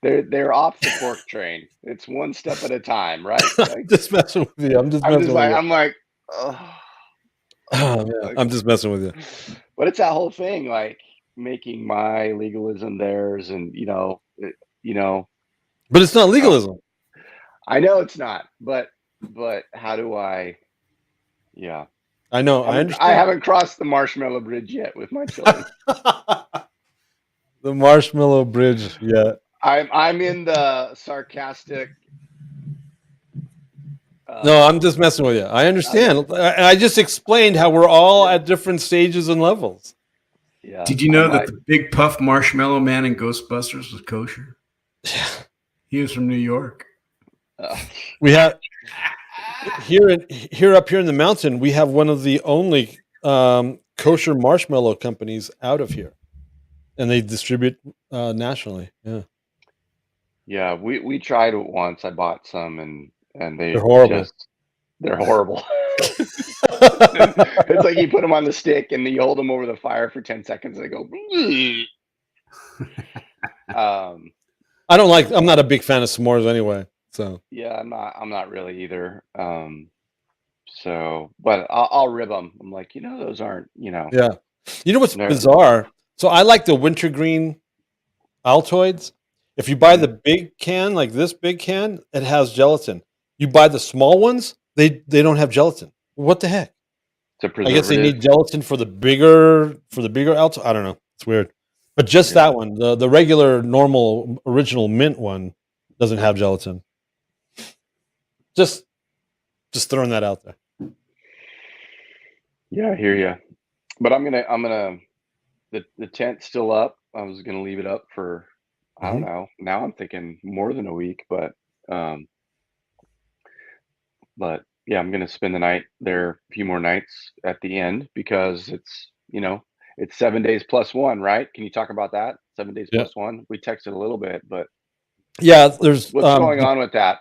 They're off the pork train. It's one step at a time, right? Like Just messing with you. I'm just messing with you. I'm like, oh, Oh, man. like, I'm just messing with you. but it's that whole thing, like making my legalism theirs, and you know, But it's not uh, legalism. I know it's not, but how do I? Yeah, I know. I I understand. haven't crossed the marshmallow bridge yet with my children. The marshmallow bridge. Yeah. I'm in the sarcastic. No, I'm just messing with you. I understand. I just explained how we're all at different stages and levels. Yeah. Did you know that the Big Puff Marshmallow Man in Ghostbusters was kosher? Yeah. He was from New York. We have here up here in the mountain, we have one of the only kosher marshmallow companies out of here, and they distribute nationally. Yeah, Yeah, we tried it once. I bought some, and they're horrible. they're horrible. It's like you put them on the stick and you hold them over the fire for 10 seconds and they go. I don't like. I'm not a big fan of s'mores anyway. So Yeah, I'm not really either. So, but I'll rib them. I'm like, those aren't, yeah, you know what's they're- bizarre? So I like the wintergreen Altoids. If you buy the big can, like this big can, it has gelatin. You buy the small ones, they don't have gelatin. What the heck? it's a I guess they preservative. need gelatin for the bigger Altoid. I don't know. It's weird. But just that one, the regular normal original mint one doesn't have gelatin. Just throwing that out there. Yeah, I hear you. But I'm gonna the tent's still up. I was gonna leave it up for I don't know. Now I'm thinking more than a week, but yeah, I'm gonna spend the night there a few more nights at the end because it's 7 days plus one, right? Can you talk about that? 7 days Yeah. plus one. We texted a little bit, but Yeah, there's what's going on with that?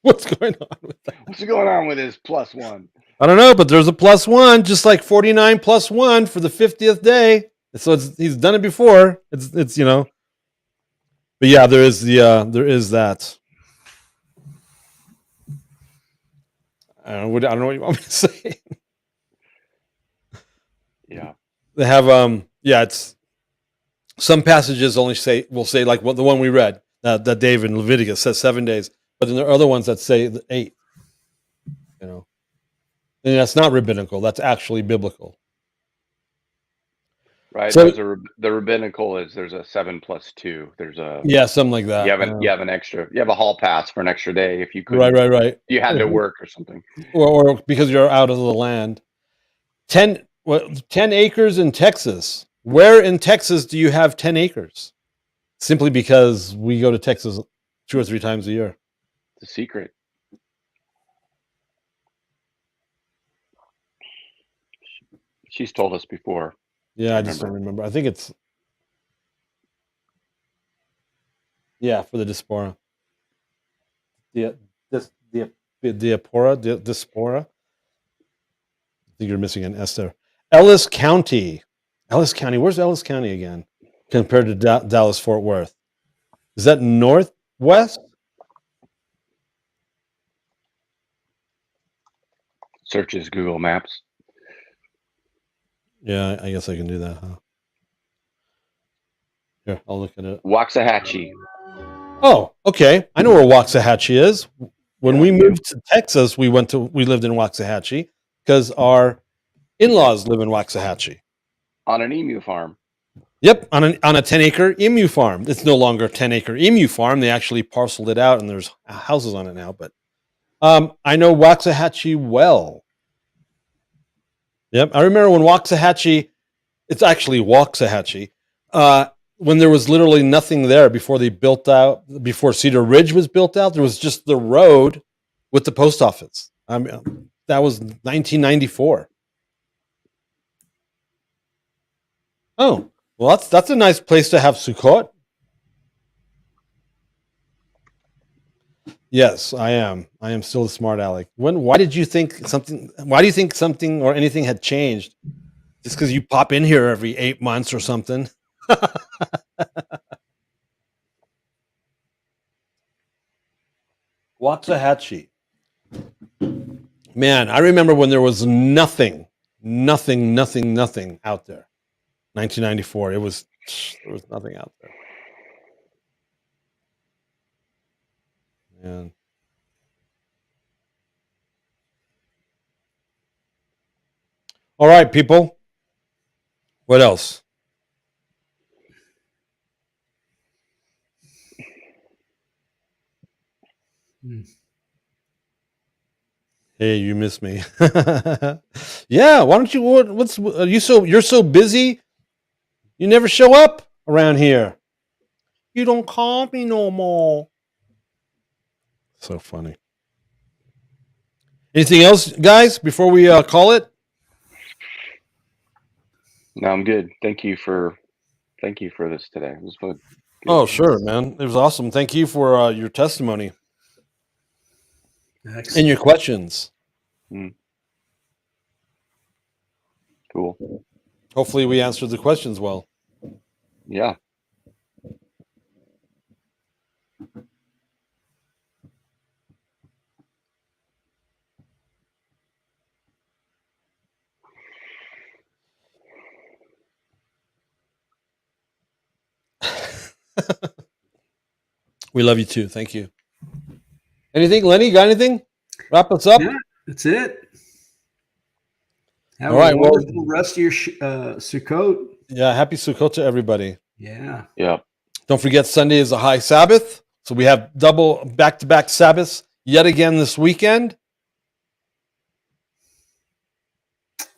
What's going on with that? What's going on with his plus one? I don't know, but there's a plus one, just like 49 plus one for the 50th day. So he's done it before. It's but yeah, there is that. I don't know what you want me to say. Yeah. They have it's some passages will say like the one we read that David in Leviticus says 7 days, but then there are other ones that say 8. And that's not rabbinical. That's actually biblical. Right. So The rabbinical is there's a 7 plus 2. There's a something like that. You have an extra. You have a hall pass for an extra day if you could. Right. You had to work or something, or because you're out of the land. 10 acres in Texas. Where in Texas do you have 10 acres? Simply because we go to Texas 2 or 3 times a year. it's a secret. She's told us before. Yeah, I just don't remember. I think it's for the diaspora. Diaspora. I think you're missing an S there. Ellis County. Where's Ellis County again? Compared to Dallas Fort Worth. Is that northwest? Searches Google Maps. Yeah, I guess I can do that, huh? Here, I'll look at it. Waxahachie. Oh, okay. I know where Waxahachie is. When we moved to Texas, we lived in Waxahachie because our in-laws live in Waxahachie. On an emu farm. Yep, on a 10-acre emu farm. It's no longer a 10-acre emu farm. They actually parceled it out, and there's houses on it now. But I know Waxahachie well. Yep, I remember when Waxahachie. It's actually Waxahachie. When there was literally nothing there before Cedar Ridge was built out, there was just the road with the post office. I mean, that was 1994. Oh, Well, that's a nice place to have Sukkot. Yes, I am. I am still a smart aleck. Why did you think something? Why do you think something or anything had changed? Just because you pop in here every 8 months or something? Waxahachie. Man, I remember when there was nothing out there. 1994. There was nothing out there. Man. All right, people. What else? Hey, you miss me. Yeah, why don't you? What's you're so busy? You never show up around here. You don't call me no more. So funny. Anything else, guys? Before we call it? No, I'm good. Thank you for this today. It was fun. Good. Oh, sure, man. It was awesome. Thank you for your testimony. Excellent. And your questions. Cool. Hopefully we answered the questions well. Yeah. We love you too. Thank you. Anything, Lenny? Got anything? Wrap us up? Yeah, that's it. Have All right, a wonderful rest of your Sukkot. Yeah, happy Sukkot to everybody. Yeah. Yeah. Don't forget Sunday is a high Sabbath. So we have double back-to-back Sabbaths yet again this weekend.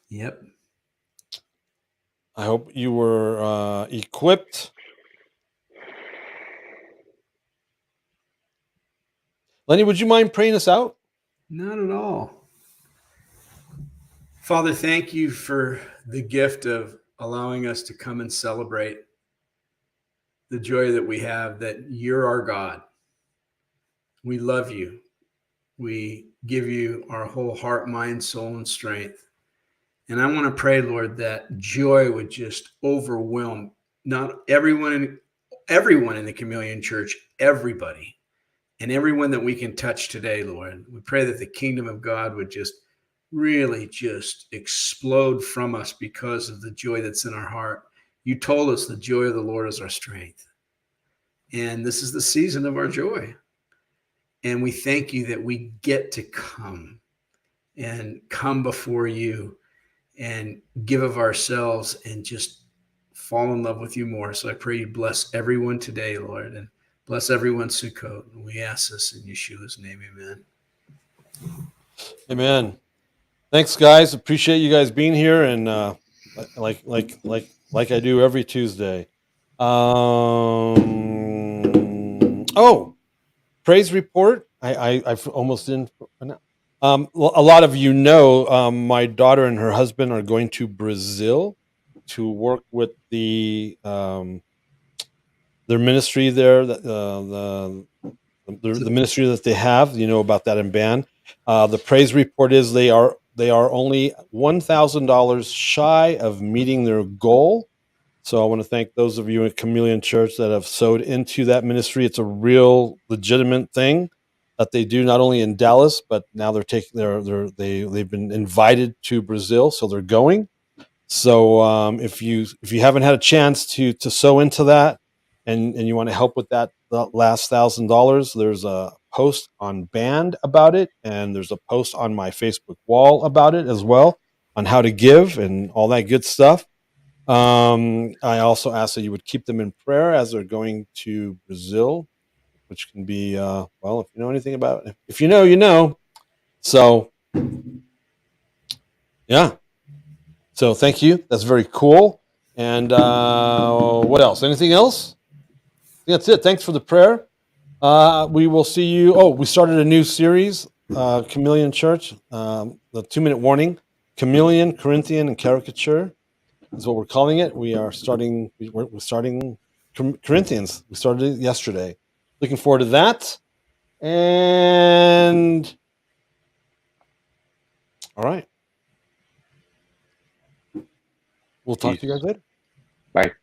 Yep. I hope you were equipped. Lenny, would you mind praying us out? Not at all. Father, thank you for the gift of allowing us to come and celebrate the joy that we have that you're our God. We love you. We give you our whole heart, mind, soul, and strength. And I want to pray, Lord, that joy would just overwhelm not everyone in the Chameleon Church, everybody, and everyone that we can touch today, Lord. We pray that the kingdom of God would just really just explode from us because of the joy that's in our heart. You told us the joy of the Lord is our strength. And this is the season of our joy. And we thank you that we get to come before you and give of ourselves and just fall in love with you more. So I pray you bless everyone today, Lord, and bless everyone Sukkot. And we ask this in Yeshua's name, amen. Amen. Thanks, guys. Appreciate you guys being here, and like I do every Tuesday. Praise report. I almost didn't. A lot of you know, my daughter and her husband are going to Brazil to work with their ministry there. The ministry that they have. You know about that in band. The praise report is they are only $1,000 shy of meeting their goal. So I want to thank those of you at Chameleon Church that have sowed into that ministry. It's a real legitimate thing that they do not only in Dallas, but now they've been invited to Brazil, so they're going. So if you haven't had a chance to sow into that, and you want to help with that last $1,000, there's a post on Band about it, and there's a post on my Facebook wall about it as well on how to give and all that good stuff. I also ask that you would keep them in prayer as they're going to Brazil, which can be if you know anything about it, if you know, you know. So yeah. So thank you. That's very cool. And what else? Anything else? That's it. Thanks for the prayer. We will see you. Oh, we started a new series, Chameleon Church, the 2-minute warning, Chameleon, Corinthian, and Caricature. is what we're calling it. We're starting Corinthians. We started it yesterday. Looking forward to that. And all right. We'll talk to you guys later. Bye.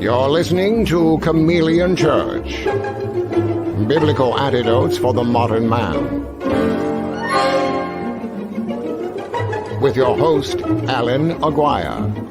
You're listening to Chameleon Church. Biblical Antidotes for the Modern Man. With your host, Allan Aguirre.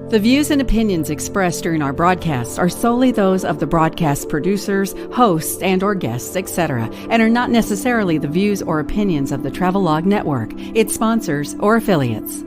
The views and opinions expressed during our broadcasts are solely those of the broadcast producers, hosts, and/or guests, etc., and are not necessarily the views or opinions of the Travelog Network, its sponsors, or affiliates.